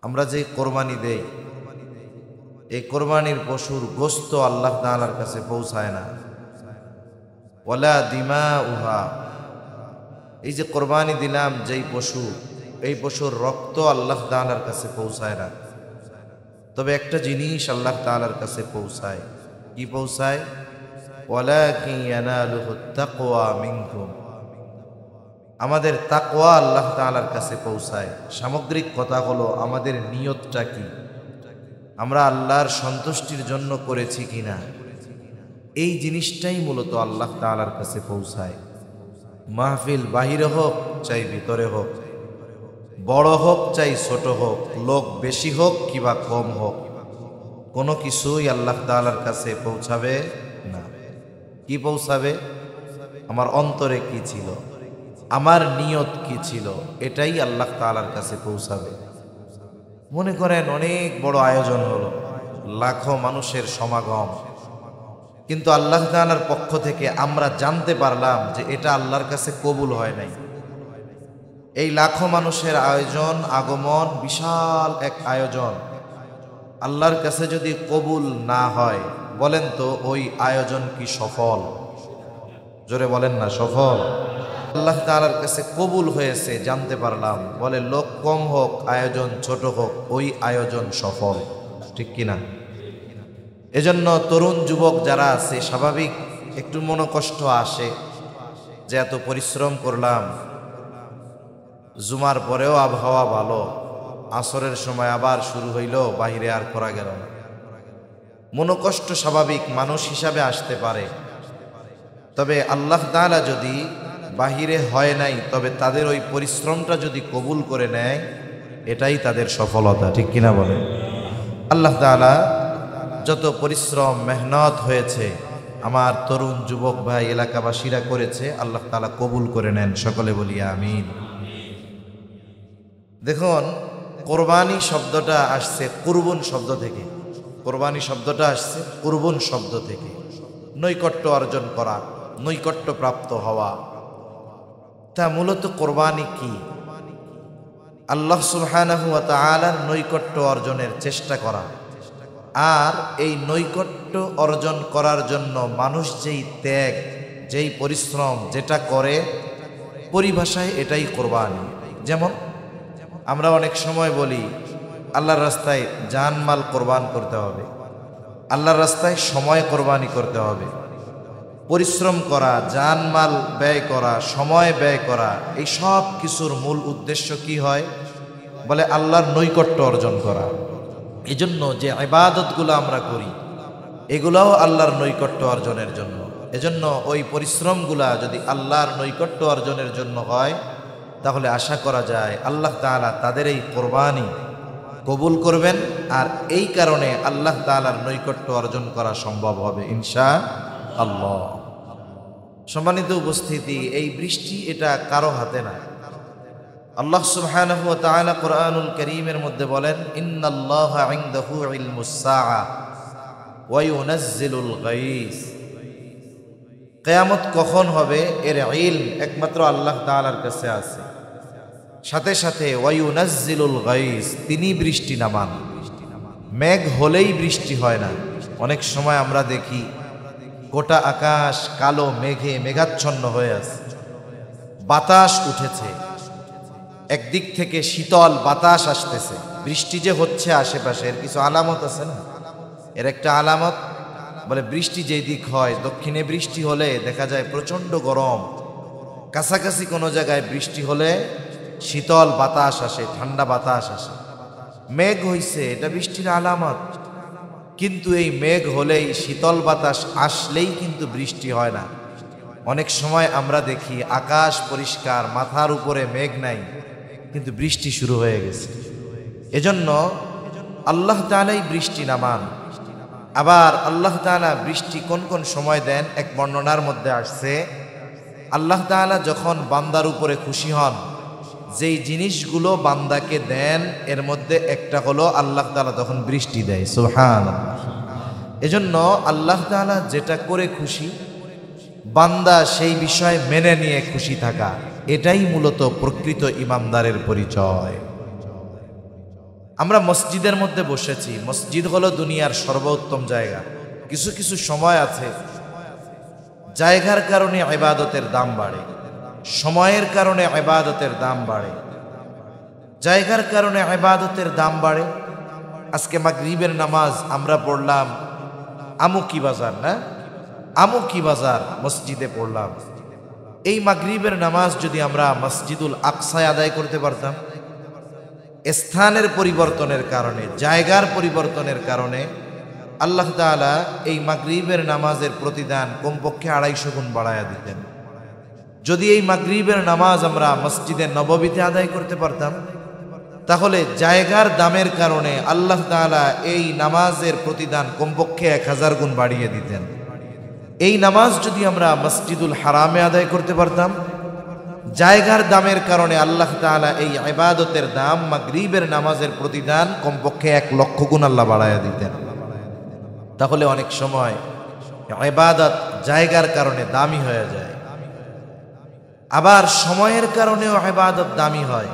আমরা যে কোরবানি দেই, এই কোরবানির পশুর গোশত আল্লাহ তাআলার কাছে পৌঁছায় না। ওয়ালা দিমাউহা, এই যে কোরবানি দিলাম যেই পশু, এই পশুর রক্ত আল্লাহ তাআলার কাছে পৌঁছায় না। তবে একটা জিনিস আল্লাহ তাআলার কাছে পৌঁছায়। কি পৌঁছায়? ওয়ালাকিন ইয়ানালুহুত তাকওয়া মিনকুম, আমাদের তাকওয়া আল্লাহ তাআলার কাছে পৌঁছায়। সামগ্রিক কথা হলো আমাদের নিয়তটা কি, আমরা আল্লাহর সন্তুষ্টির জন্য করেছি কিনা, এই জিনিসটাই মূলত আল্লাহ তাআলার কাছে পৌঁছায়। মাহফিল বাহিরে হোক চাই ভিতরে হোক, বড় হোক চাই ছোট হোক, লোক বেশি হোক কিবা কম হোক, কোনো কিছুই আল্লাহ তাআলার কাছে পৌঁছাবে না। কি পৌঁছাবে? আমার অন্তরে কি ছিল, আমার নিয়ত কি ছিল, এটাই আল্লাহ তাআলার কাছে পৌঁছাবে। মনে করেন অনেক বড় আয়োজন হলো, লাখো মানুষের সমাগম, কিন্তু আল্লাহ তাআলার পক্ষ থেকে আমরা জানতে পারলাম যে এটা আল্লাহর কাছে কবুল হয় নাই। এই লাখো মানুষের আয়োজন, আগমন, বিশাল এক আয়োজন আল্লাহর কাছে যদি কবুল না হয়, বলেন তো ওই আয়োজন কি সফল? জোরে বলেন না, সফল? আল্লাহ তাআলার কাছে কবুল হয়েছে জানতে পারলাম, বলে লোক কম হোক, আয়োজন ছোট হোক, ওই আয়োজন সফল। ঠিক কিনা? এজন্য তরুণ যুবক যারা আছে, স্বাভাবিক একটু মনোকষ্ট আসে যে এত পরিশ্রম করলাম, জুমার পরেও আবহাওয়া ভালো, আসরের সময় আবার শুরু হইল, বাহিরে আর করা গেল না। মনোকষ্ট স্বাভাবিক, মানুষ হিসাবে আসতে পারে। তবে আল্লাহ তাআলা যদি বাহিরে হয় নাই, তবে তাদের ওই পরিশ্রমটা যদি কবুল করে নেয়, এটাই তাদের সফলতা। ঠিক কিনা বলেন? আল্লাহ তাআলা যত পরিশ্রম মেহনত হয়েছে আমার তরুণ যুবক ভাই এলাকাবাসীরা করেছে, আল্লাহ তাআলা কবুল করে নেন। সকলে বলি আমিন। দেখুন, কোরবানি শব্দটা আসছে কুরবুন শব্দ থেকে। কোরবানি শব্দটা আসছে কুরবুন শব্দ থেকে, নৈকট্য অর্জন করা, নৈকট্য প্রাপ্ত হওয়া। তা মূলত কোরবানি কি? আল্লাহ সুবহানাহু ওয়া তাআলার নৈকট্য অর্জনের চেষ্টা করা। আর এই নৈকট্য অর্জন করার জন্য মানুষ যেই ত্যাগ, যেই পরিশ্রম যেটা করে, পরিভাষায় এটাই কোরবানি। যেমন আমরা অনেক সময় বলি আল্লাহর রাস্তায় জানমাল কোরবান করতে হবে, আল্লাহর রাস্তায় সময় কোরবানি করতে হবে। পরিশ্রম করা, জানমাল ব্যয় করা, সময় ব্যয় করা, এই সব কিছুর মূল উদ্দেশ্য কি হয়? বলে আল্লাহর নৈকট্য অর্জন করা। এজন্য যে ইবাদতগুলো আমরা করি, এগুলাও আল্লাহর নৈকট্য অর্জনের জন্য। এজন্য ওই পরিশ্রমগুলা যদি আল্লাহর নৈকট্য অর্জনের জন্য হয়, তাহলে আশা করা যায় আল্লাহ তাআলা তাদের এই কোরবানি কবুল করবেন। আর এই কারণে আল্লাহ তাআলার নৈকট্য অর্জন করা সম্ভব হবে ইনশাআল্লাহ। সম্মানিত উপস্থিতি, এই বৃষ্টি এটা কারো হাতে না। আল্লাহ সুবহানাহু ওয়া তাআলা কোরআনুল কারীমের মধ্যে বলেন, ইন্নাল্লাহা ইনদাহু ইলমুস সাআ ওয়া ইউনাজ্জিলুল গায়স। কিয়ামত কখন হবে এর ইলম একমাত্র আল্লাহ তাআলার কাছে আছে। সাথে সাথে ওয়া ইউনাজ্জিলুল গায়স, তিনি বৃষ্টি নামান। মেঘ হলেই বৃষ্টি হয় না। অনেক সময় আমরা দেখি গোটা আকাশ কালো মেঘে মেঘাচ্ছন্ন হয়ে আছে, বাতাস উঠেছে, একদিক থেকে শীতল বাতাস আসতেছে, বৃষ্টি যে হচ্ছে আশেপাশে, এর কিছু আলামত আছে না? এর একটা আলামত বলে বৃষ্টি যেই দিক হয়, দক্ষিণে বৃষ্টি হলে দেখা যায় প্রচণ্ড গরম, কাছাকাছি কোনো জায়গায় বৃষ্টি হলে শীতল বাতাস আসে, ঠান্ডা বাতাস আসে। মেঘ হইছে, এটা বৃষ্টির আলামত। কিন্তু এই মেঘ হলেই, শীতল বাতাস আসলেই কিন্তু বৃষ্টি হয় না। অনেক সময় আমরা দেখি আকাশ পরিষ্কার, মাথার উপরে মেঘ নাই, কিন্তু বৃষ্টি শুরু হয়ে গেছে। এজন্য আল্লাহ তাআলাই বৃষ্টি নামান। আবার আল্লাহ তাআলা বৃষ্টি কোন কোন সময় দেন, এক বর্ণনার মধ্যে আসছে আল্লাহ তাআলা যখন বান্দার উপরে খুশি হন, যেই জিনিসগুলো বান্দাকে দেন এর মধ্যে একটা হলো আল্লাহ তাআলা তখন বৃষ্টি দেয়। সুবহানাল্লাহ। এজন্য আল্লাহ তাআলা যেটা করে খুশি, বান্দা সেই বিষয় মেনে নিয়ে খুশি থাকা, এটাই মূলত প্রকৃত ঈমানদারের পরিচয়। আমরা মসজিদের মধ্যে বসেছি। মসজিদ হলো দুনিয়ার সর্বোত্তম জায়গা। কিছু কিছু সময় আছে জায়গার কারণে ইবাদতের দাম বাড়ে, সময়ের কারণে ইবাদতের দাম বাড়ে, জায়গার কারণে ইবাদতের দাম বাড়ে। আজকে মাগরিবের নামাজ আমরা পড়লাম আমুকি বাজার, না আমুকি বাজার মসজিদে পড়লাম। এই মাগরিবের নামাজ যদি আমরা মসজিদুল আকসায় আদায় করতে পারতাম, স্থানের পরিবর্তনের কারণে, জায়গার পরিবর্তনের কারণে আল্লাহ তাআলা এই মাগরিবের নামাজের প্রতিদান কমপক্ষে 250 গুণ বাড়ায়া দিতেন। যদি এই মাগরিবের নামাজ আমরা মসজিদে নববীতে আদায় করতে পারতাম, তাহলে জায়গার দামের কারণে আল্লাহ তাআলা এই নামাজের প্রতিদান কমপক্ষে 1000 গুণ বাড়িয়ে দিতেন। এই নামাজ যদি আমরা মসজিদুল হারামে আদায় করতে পারতাম, জায়গার দামের কারণে আল্লাহ তাআলা এই ইবাদতের দাম, মাগরিবের নামাজের প্রতিদান কমপক্ষে 1 লক্ষ গুণ আল্লাহ বাড়ায়া দিতেন। তাহলে অনেক সময় ইবাদত জায়গার কারণে দামি হয়ে যায়, আবার সময়ের কারণেও ইবাদত দামি হয়।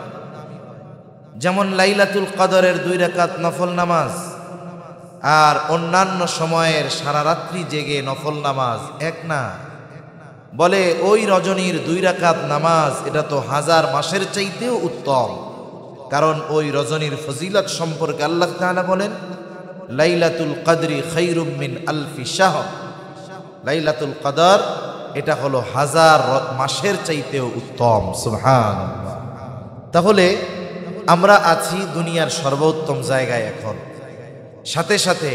যেমন লাইলাতুল কদরের 2 রাকাত নফল নামাজ আর অন্যান্য সময়ের সারা রাত্রি জেগে নফল নামাজ এক না। বলে ওই রজনীর 2 রাকাত নামাজ এটা তো 1000 মাসের চাইতেও উত্তম, কারণ ওই রজনীর ফজিলত সম্পর্কে আল্লাহ তাআলা বলেন লাইলাতুল কদরি খায়রুম মিন আলফি শাহর। লাইলাতুল কদর এটা হলো 1000 মাসের চাইতেও উত্তম। সুবহানাল্লাহ। তাহলে আমরা আছি দুনিয়ার সর্বোত্তম জায়গায়। এখন সাথে সাথে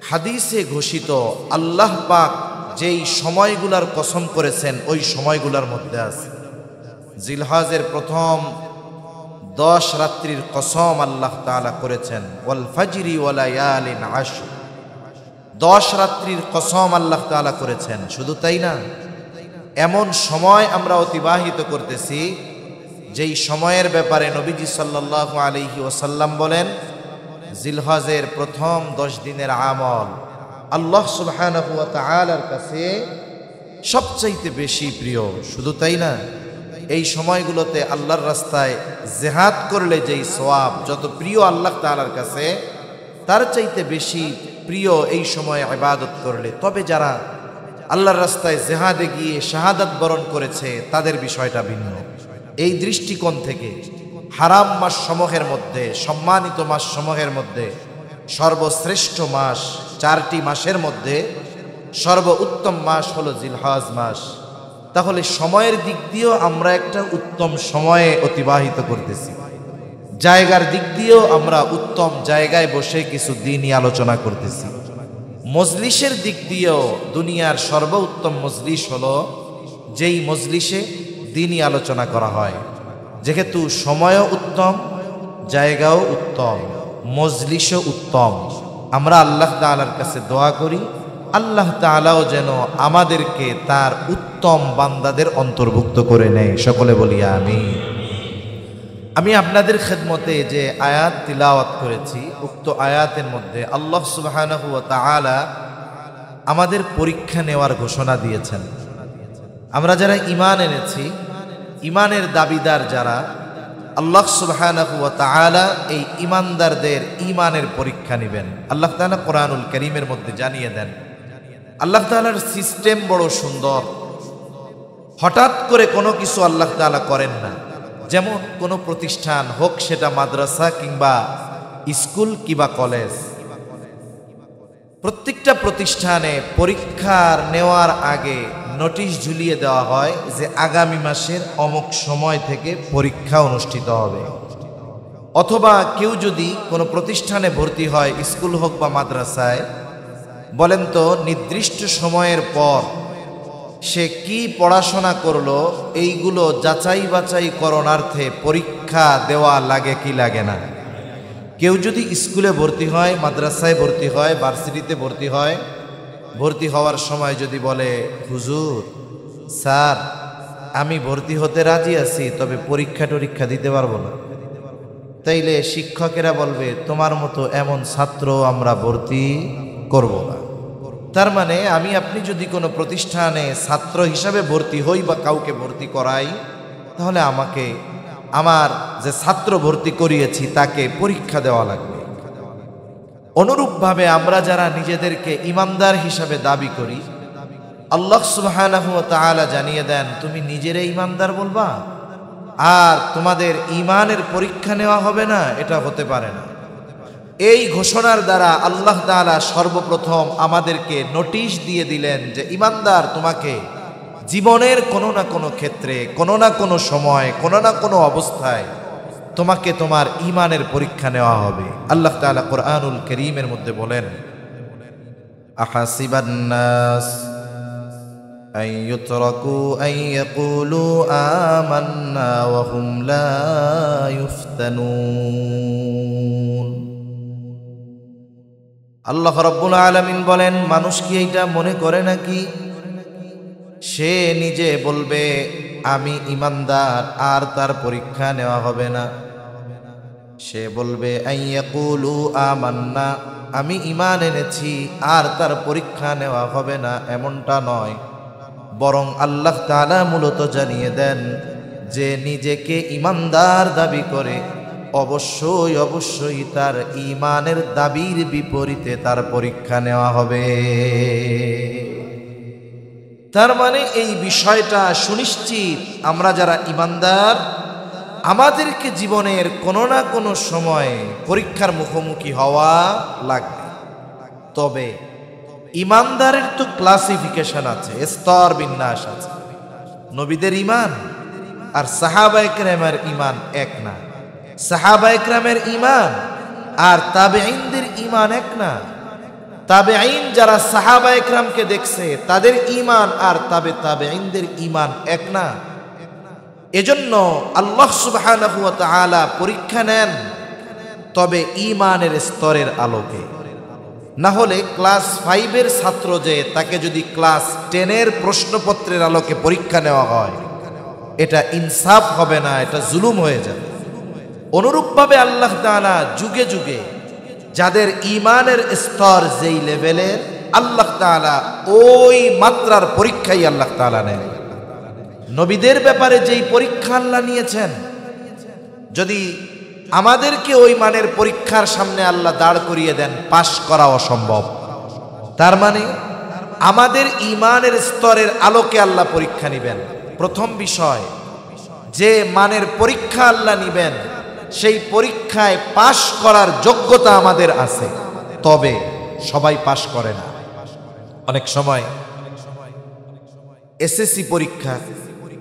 হাদিসে ঘোষিত আল্লাহ পাক যেই সময়গুলার কসম করেছেন ওই সময়গুলার মধ্যে আছে জিলহজের প্রথম 10 রাত্রির কসম আল্লাহ তাআলা করেছেন, ওয়াল ফাজরি ওয়া লায়ালিন আশর। 10 রাত্রির কসম আল্লাহ তাআলা করেছেন। শুধু তাই না, এমন সময় আমরা অতিবাহিত করতেছি যেই সময়ের ব্যাপারে নবীজি সাল্লাল্লাহু আলাইহি ওয়াসাল্লাম বলেন জিলহজের প্রথম 10 দিনের আমল আল্লাহ সুবহানাহু ওয়া তাআলার কাছে সবচাইতে বেশি প্রিয়। শুধু তাই না, এই সময়গুলোতে আল্লাহর রাস্তায় জিহাদ করলে যেই সওয়াব যত প্রিয় আল্লাহ তাআলার কাছে, তার চাইতে বেশি প্রিয় এই সময়ে ইবাদত করলে। তবে যারা আল্লাহর রাস্তায় জিহাদে গিয়ে শাহাদাত বরণ করেছে তাদের বিষয়টা ভিন্ন। এই দৃষ্টিকোণ থেকে হারাম মাস সমূহের মধ্যে, সম্মানিত মাস সমূহের মধ্যে সর্বশ্রেষ্ঠ মাস 4টি মাসের মধ্যে সর্বোত্তম মাস হলো জিলহজ মাস। তাহলে সময়ের দিক দিয়েও আমরা একটা উত্তম সময়ে অতিবাহিত করতেছি, জায়গার দিক দিয়েও আমরা উত্তম জায়গায় বসে কিছু দিনই আলোচনা করতেছি। মজলিসের দিক দিয়েও দুনিয়ার সর্বোত্তম মজলিস হলো যেই মজলিসে দিনই আলোচনা করা হয়। যেহেতু সময়ও উত্তম, জায়গাও উত্তম, মজলিসও উত্তম, আমরা আল্লাহ তাআলার কাছে দোয়া করি আল্লাহ তাআলাও যেন আমাদেরকে তার উত্তম বান্দাদের অন্তর্ভুক্ত করে নেয়। সকলে বলি আমিন। আমি আপনাদের খেদমতে যে আয়াত তিলাওয়াত করেছি, উক্ত আয়াতের মধ্যে আল্লাহ সুবহানাহু ওয়া তাআলা আমাদের পরীক্ষা নেওয়ার ঘোষণা দিয়েছেন। আমরা যারা ঈমান এনেছি, ঈমানের দাবিদার যারা, আল্লাহ সুবহানাহু ওয়া তাআলা এই ঈমানদারদের ঈমানের পরীক্ষা নেবেন। আল্লাহ তাআলা কোরআনুল কারীমের মধ্যে জানিয়ে দেন, আল্লাহ তাআলার সিস্টেম বড় সুন্দর। হঠাৎ করে কোনো কিছু আল্লাহ তাআলা করেন না। যেমন কোনো প্রতিষ্ঠান হোক, সেটা মাদ্রাসা কিংবা স্কুল কিংবা কলেজ, প্রত্যেকটা প্রতিষ্ঠানে পরীক্ষার নেওয়ার আগে নোটিশ ঝুলিয়ে দেওয়া হয় যে আগামী মাসের অমুক সময় থেকে পরীক্ষা অনুষ্ঠিত হবে। অথবা কেউ যদি কোনো প্রতিষ্ঠানে ভর্তি হয়, স্কুল হোক বা মাদ্রাসায়, বলেন তো নির্দিষ্ট সময়ের পর সে কি পড়াশোনা করলো এইগুলো যাচাই বাছাই করণার্থে পরীক্ষা দেওয়া লাগে কি লাগে না? কেউ যদি স্কুলে ভর্তি হয়, মাদ্রাসায় ভর্তি হয়, ভার্সিটিতে ভর্তি হয়, ভর্তি হওয়ার সময় যদি বলে হুজুর স্যার আমি ভর্তি হতে রাজি আছি, তবে পরীক্ষা টরীক্ষা দিতে পারবো না, তাইলে শিক্ষকেরা বলবে তোমার মতো এমন ছাত্র আমরা ভর্তি করব না। তার মানে আমি আপনি যদি কোনো প্রতিষ্ঠানে ছাত্র হিসাবে ভর্তি হই বা কাউকে ভর্তি করাই, তাহলে আমাকে আমার যে ছাত্র ভর্তি করিয়েছি তাকে পরীক্ষা দেওয়া লাগবে। অনুরূপভাবে আমরা যারা নিজেদেরকে ইমানদার হিসাবে দাবি করি, আল্লাহ সুবহানাহু ওয়া তাআলা জানিয়ে দেন, তুমি নিজেরে ইমানদার বলবা আর তোমাদের ঈমানের পরীক্ষা নেওয়া হবে না, এটা হতে পারে না। এই ঘোষণার দ্বারা আল্লাহ তাআলা সর্বপ্রথম আমাদেরকে নোটিশ দিয়ে দিলেন যে ঈমানদার, তোমাকে জীবনের কোনো না কোনো ক্ষেত্রে, কোনো না কোনো সময়, কোনো না কোনো অবস্থায় তোমাকে তোমার ঈমানের পরীক্ষা নেওয়া হবে। আল্লাহ তাআলা কোরআনুল কারীমের মধ্যে বলেন, আহাসিবান নাস আন ইউতরাকু আন ইয়াকুলু আমান্না ওয়া হুম লা ইফতানুন। আল্লাহ রাব্বুল আলামিন বলেন, মানুষ কি এইটা মনে করে নাকি সে নিজে বলবে আমি ঈমানদার আর তার পরীক্ষা নেওয়া হবে না? সে বলবে আইয়াকুলু আমান্না, আমি ঈমান এনেছি আর তার পরীক্ষা নেওয়া হবে না, এমনটা নয়। বরং আল্লাহ তাআলা মূলত জানিয়ে দেন যে নিজেকে ঈমানদার দাবি করে অবশ্যই অবশ্যই তার ঈমানের দাবির বিপরীতে তার পরীক্ষা নেওয়া হবে। তার মানে এই বিষয়টা সুনিশ্চিত, আমরা যারা ঈমানদার আমাদেরকে জীবনের কোনো না কোনো সময় পরীক্ষার মুখোমুখি হওয়া লাগবে। তবে ঈমানদারের তো ক্লাসিফিকেশন আছে, স্তর বিন্যাস আছে। নবীদের ঈমান আর সাহাবায়ে কেরামের ঈমান এক না, সাহাবায়ে কেরামের ঈমান আর তাবেঈনদের ঈমান এক না। তাবেঈন যারা সাহাবায়ে কেরামকে দেখছে তাদের ঈমান আর তাবেঈনদের ঈমান এক না। এজন্য আল্লাহ সুবহানাহু ওয়া তাআলা পরীক্ষা নেন, তবে ঈমানের স্তরের আলোকে। না হলে ক্লাস 5-এর ছাত্র যে তাকে যদি ক্লাস 10-এর প্রশ্নপত্রের আলোকে পরীক্ষা নেওয়া হয়, এটা ইনসাফ হবে না, এটা জুলুম হয়ে যাবে। অনুরূপভাবে আল্লাহ তাআলা যুগে যুগে যাদের ঈমানের স্তর যেই লেভেলের, আল্লাহ তাআলা ওই মাত্রার পরীক্ষাই আল্লাহ তাআলা নেন। নবীদের ব্যাপারে যেই পরীক্ষা আল্লাহ নিয়েছেন, যদি আমাদেরকে ওই মানের পরীক্ষার সামনে আল্লাহ দাঁড় করিয়ে দেন, পাশ করা অসম্ভব। তার মানে আমাদের ঈমানের স্তরের আলোকে আল্লাহ পরীক্ষা নিবেন। প্রথম বিষয়, যে মানের পরীক্ষা আল্লাহ নিবেন সেই পরীক্ষায় পাশ করার যোগ্যতা আমাদের আছে, তবে সবাই পাশ করে না। অনেক সময় এসএসসি পরীক্ষা,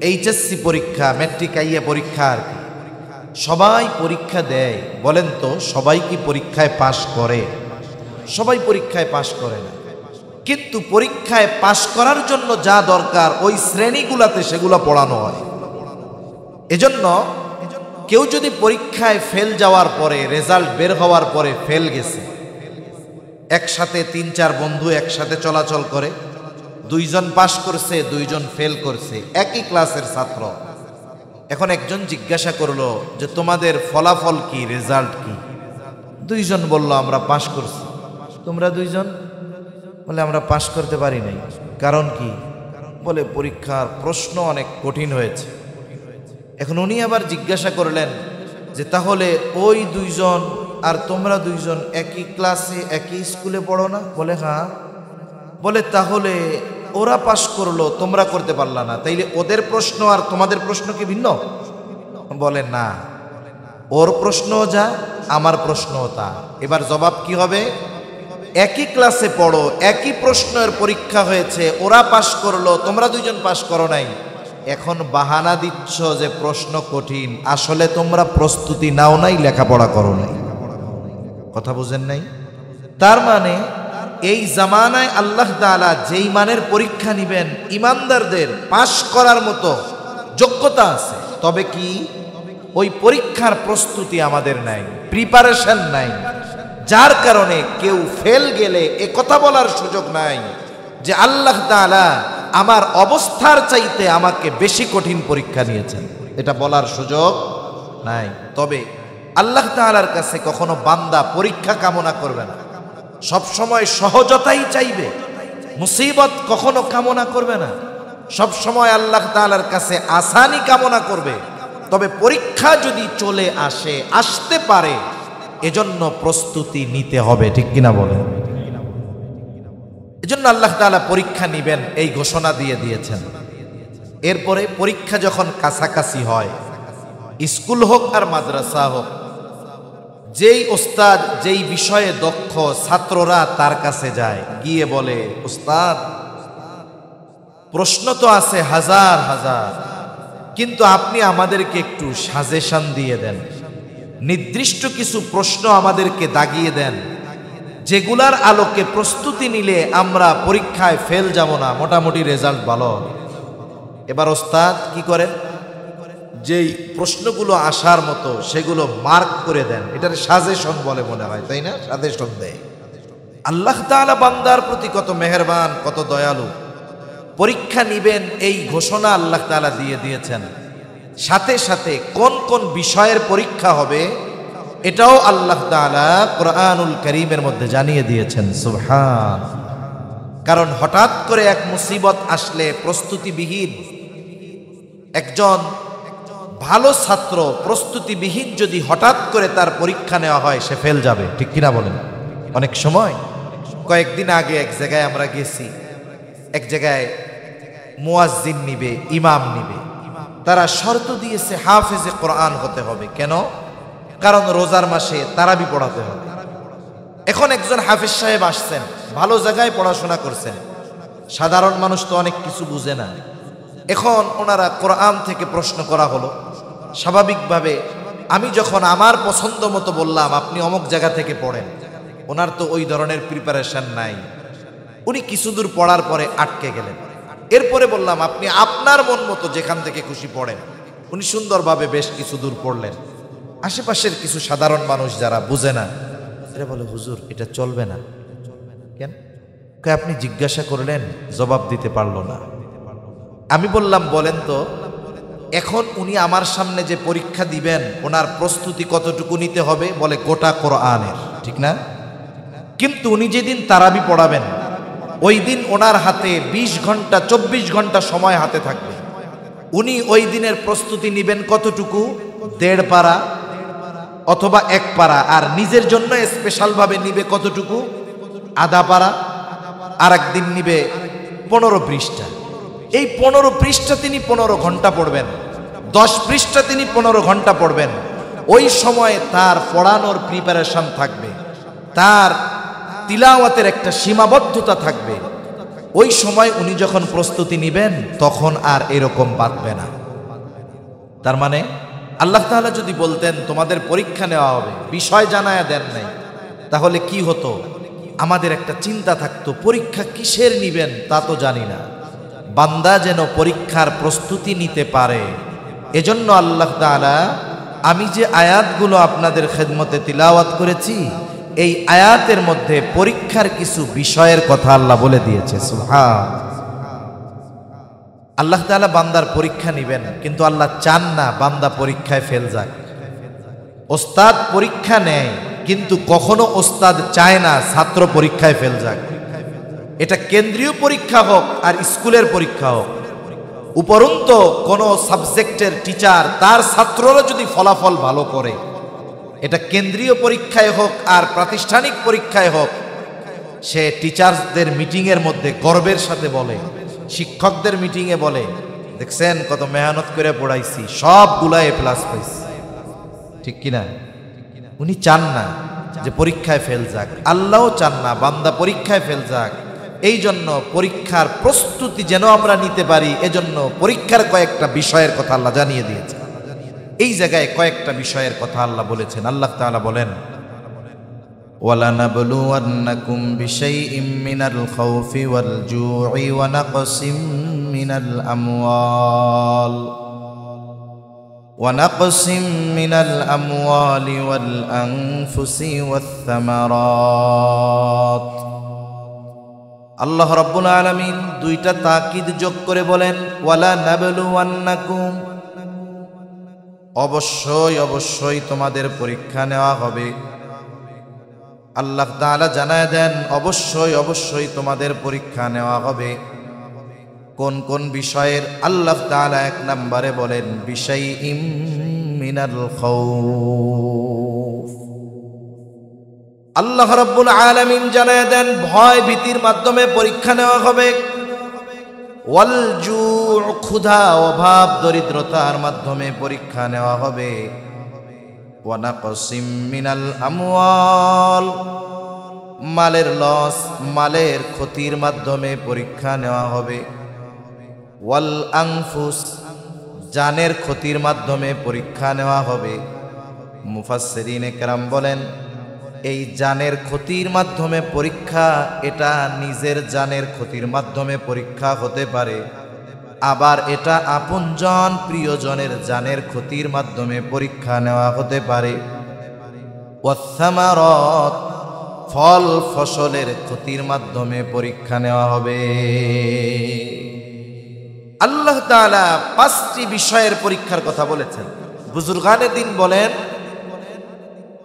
এইচএসসি পরীক্ষা, ম্যাট্রিক আইএ পরীক্ষা, সবাই পরীক্ষা দেয়। বলেন তো, সবাই কি পরীক্ষায় পাশ করে? সবাই পরীক্ষায় পাশ করে না। কিন্তু পরীক্ষায় পাশ করার জন্য যা দরকার ওই শ্রেণীগুলাতে সেগুলো পড়ানো হয়। এজন্য কেউ যদি পরীক্ষায় ফেল যাওয়ার পরে, রেজাল্ট বের হওয়ার পরে ফেল গেছে, একসাথে 3-4 বন্ধু একসাথে চলাচল করে, 2 জন পাশ করছে, 2 জন ফেল করছে, একই ক্লাসের ছাত্র। এখন একজন জিজ্ঞাসা করলো যে তোমাদের ফলাফল কি, রেজাল্ট কি? 2 জন বলল আমরা পাশ করছি। তোমরা 2 জন? বলে আমরা পাশ করতে পারি নাই। কারণ কি? বলে পরীক্ষার প্রশ্ন অনেক কঠিন হয়েছে। এখন উনি আবার জিজ্ঞাসা করলেন যে তাহলে ওই 2 জন আর তোমরা 2 জন একই ক্লাসে একই স্কুলে পড়ো না? বলে হ্যাঁ। বলে তাহলে ওরা পাশ করলো, তোমরা করতে পারলা না, তাইলে ওদের প্রশ্ন আর তোমাদের প্রশ্ন কি ভিন্ন? বলে না, ওর প্রশ্নও যা, আমার প্রশ্নও তা। এবার জবাব কি হবে? একই ক্লাসে পড়ো, একই প্রশ্নের পরীক্ষা হয়েছে, ওরা পাশ করলো, তোমরা 2 জন পাশ করো নাই। এখন বাহানা দিচ্ছ যে প্রশ্ন কঠিন, আসলে তোমরা প্রস্তুতি নাও নাই, লেখাপড়া করো নাই। কথা বুঝেন নাই? তার মানে এই জামানায় আল্লাহ তাআলা যেই মানের পরীক্ষা নিবেন, ঈমানদারদের পাশ করার মতো যোগ্যতা আছে, তবে কি ওই পরীক্ষার প্রস্তুতি আমাদের নাই, প্রিপারেশন নাই। যার কারণে কেউ ফেল গেলে এ কথা বলার সুযোগ নাই যে আল্লাহ তাআলা আমার অবস্থার চাইতে আমাকে বেশি কঠিন পরীক্ষা নিয়েছেন, এটা বলার সুযোগ নাই। তবে আল্লাহ তাআলার কাছে কখনো বান্দা পরীক্ষা কামনা করবে না, সব সময় সহজতাই চাইবে, মুসিবত কখনো কামনা করবে না। সব সময় আল্লাহ তাআলার কাছে আসানি কামনা করবে। তবে পরীক্ষা যদি চলে আসতে পারে, এজন্য প্রস্তুতি নিতে হবে, ঠিক কিনা বলেন? এজন্য আল্লাহ তাআলা পরীক্ষা নিবেন এই ঘোষণা দিয়ে দিয়েছেন। এরপরে পরীক্ষা যখন কাছাকাছি হয়, স্কুল হোক আর মাদ্রাসা হোক, যেই ওস্তাদ যেই বিষয়ে দক্ষ, ছাত্ররা তার কাছে যায়, গিয়ে বলে, ওস্তাদ প্রশ্ন তো আছে হাজার হাজার, কিন্তু আপনি আমাদেরকে একটু সাজেশন দিয়ে দেন, নির্দিষ্ট কিছু প্রশ্ন আমাদেরকে দাগিয়ে দেন, যেগুলার আলোকে প্রস্তুতি নিলে আমরা পরীক্ষায় ফেল যাব না, মোটামুটি রেজাল্ট ভালো হবে। এবার ওস্তাদ কি করেন? যেই প্রশ্নগুলো আসার মতো সেগুলো মার্ক করে দেন। এটার সাজেশন বলে মনে হয়, তাই না? সাজেশন দেয়। আল্লাহ তাআলা বান্দার প্রতি কত মেহেরবান, কত দয়ালু। পরীক্ষা নিবেন এই ঘোষণা আল্লাহ তাআলা দিয়ে দিয়েছেন। সাথে সাথে কোন কোন বিষয়ের পরীক্ষা হবে এটাও আল্লাহ তাআলা কোরআনুল কারীমের মধ্যে জানিয়ে দিয়েছেন। সুবহান। কারণ হঠাৎ করে এক মুসিবত আসলে প্রস্তুতিবিহীন একজন ভালো ছাত্র, প্রস্তুতিবিহীন যদি হঠাৎ করে তার পরীক্ষা নেওয়া হয়, সে ফেল যাবে, ঠিক কিনা বলেন? অনেক সময় কয়েকদিন আগে এক জায়গায় আমরা গেছি, এক জায়গায় মুয়াজ্জিন নিবে, ইমাম নিবে, তারা শর্ত দিয়েছে হাফেজে কোরআন হতে হবে। কেন? কারণ রোজার মাসে তারাবি পড়াতে হবে। এখন একজন হাফেজ সাহেব আসছেন, ভালো জায়গায় পড়াশোনা করছেন, সাধারণ মানুষ তো অনেক কিছু বুঝে না। এখন ওনারা কোরআন থেকে প্রশ্ন করা হলো। স্বাভাবিকভাবে আমি যখন আমার পছন্দ মতো বললাম আপনি অমুক জায়গা থেকে পড়েন, ওনার তো ওই ধরনের প্রিপারেশন নাই। উনি কিছু দূর পড়ার পরে আটকে গেলেন। এরপরে বললাম আপনি আপনার মন মতো যেখান থেকে খুশি পড়েন। উনি সুন্দরভাবে বেশ কিছু দূর পড়লেন। আশেপাশের কিছু সাধারণ মানুষ যারা বুঝে না, এরা বলে, হুজুর এটা চলবে না। কেন? আপনি জিজ্ঞাসা করলেন, জবাব দিতে পারলো না। আমি বললাম, বলেন তো, এখন উনি আমার সামনে যে পরীক্ষা দিবেন, ওনার প্রস্তুতি কতটুকু নিতে হবে? বলে গোটা কোরআনের, ঠিক না? কিন্তু উনি যেদিন তারাবি পড়াবেন, ওই দিন ওনার হাতে 20 ঘন্টা 24 ঘন্টা সময় হাতে থাকবে। উনি ওই দিনের প্রস্তুতি নিবেন কতটুকু? 1.5 পারা অথবা 1 পারা। আর নিজের জন্য স্পেশালভাবে নিবে কতটুকু? আধা পারা। আর একদিন নিবে 15 পৃষ্ঠা। এই 15 পৃষ্ঠা তিনি 15 ঘন্টা পড়বেন, 10 পৃষ্ঠা তিনি 15 ঘন্টা পড়বেন। ওই সময়ে তার পড়ানোর প্রিপারেশন থাকবে, তার তিলাওয়াতের একটা সীমাবদ্ধতা থাকবে। ওই সময় উনি যখন প্রস্তুতি নিবেন তখন আর এরকম বাঁধবে না। তার মানে আল্লাহ তাআলা যদি বলতেন তোমাদের পরীক্ষা নেওয়া হবে, বিষয় জানায়া দেন নাই, তাহলে কি হতো? আমাদের একটা চিন্তা থাকতো, পরীক্ষা কিসের নিবেন তা তো জানি না। বান্দা যেন পরীক্ষার প্রস্তুতি নিতে পারে, এজন্য আল্লাহ তাআলা আমি যে আয়াতগুলো আপনাদের খেদমতে তিলাওয়াত করেছি, এই আয়াতের মধ্যে পরীক্ষার কিছু বিষয়ের কথা আল্লাহ বলে দিয়েছে। সুবহান। আল্লাহ তাআলা বান্দার পরীক্ষা নিবেন, কিন্তু আল্লাহ চান না বান্দা পরীক্ষায় ফেল যাক। ওস্তাদ পরীক্ষা নেয়, কিন্তু কখনো ওস্তাদ চায় না ছাত্র পরীক্ষায় ফেল যাক। এটা কেন্দ্রীয় পরীক্ষা হোক আর স্কুলের পরীক্ষা হোক, উপরন্তু কোনো সাবজেক্টের টিচার তার ছাত্ররা যদি ফলাফল ভালো করে, এটা কেন্দ্রীয় পরীক্ষায় হোক আর প্রাতিষ্ঠানিক পরীক্ষায় হোক, সে টিচার্সদের মিটিংয়ের মধ্যে গর্বের সাথে বলে, শিক্ষকদের মিটিংয়ে বলে, দেখছেন কত মেহনত করে পড়াইছি, সবগুলা A+ পাইছি, ঠিক কিনা? উনি চান না যে পরীক্ষায় ফেল যাক, আল্লাহও চান না বান্দা পরীক্ষায় ফেল যাক। এই জন্য পরীক্ষার প্রস্তুতি যেন আমরা নিতে পারি, এজন্য পরীক্ষার কয়েকটা বিষয়ের কথা আল্লাহ জানিয়ে দিয়েছে। এই জায়গায় কয়েকটা বিষয়ের কথা আল্লাহ বলেছেন। আল্লাহ তাআলা বলেন, ওয়ালানাবলুওয়ান্নাকুম বিশাইইম মিনাল খাউফি ওয়াল জু'i ওয়া নাকসিম মিনাল আমওয়াল ওয়াল আনফুসি ওয়াস সামারাত। আল্লাহ রাব্বুল আলামিন দুইটা তাকিদ যোগ করে বলেন, ওয়ালানাবলুওয়ান্নাকুম, অবশ্যই অবশ্যই তোমাদের পরীক্ষা নেওয়া হবে। আল্লাহ তাআলা জানায় দেন অবশ্যই অবশ্যই তোমাদের পরীক্ষা নেওয়া হবে। কোন কোন বিষয়ের? আল্লাহ তাআলা এক নম্বরে বলেন বিশাইইম মিনাল খাউফ। আল্লাহ রাব্বুল আলামিন জানায় দেন ভয় ভীতির মাধ্যমে পরীক্ষা নেওয়া হবে। ওয়াল জু', ক্ষুধা অভাব দরিদ্রতার মাধ্যমে পরীক্ষা নেওয়া হবে। ওয়া নাকসিম মিনাল আমওয়াল, মালের লস, মালের ক্ষতির মাধ্যমে পরীক্ষা নেওয়া হবে। ওয়াল আনফুস, জানের ক্ষতির মাধ্যমে পরীক্ষা নেওয়া হবে। মুফাসসিরিনে কেরাম বলেন এই জানের ক্ষতির মাধ্যমে পরীক্ষা, এটা নিজের জানের ক্ষতির মাধ্যমে পরীক্ষা হতে পারে, আবার এটা আপনজন প্রিয়জনের জানের ক্ষতির মাধ্যমে পরীক্ষা নেওয়া হতে পারে। ওয়াসসামারাত, ফল ফসলের ক্ষতির মাধ্যমে পরীক্ষা নেওয়া হবে। আল্লাহ তাআলা 5টি বিষয়ের পরীক্ষার কথা বলেছেন। বুজুর্গানে দিন বলেন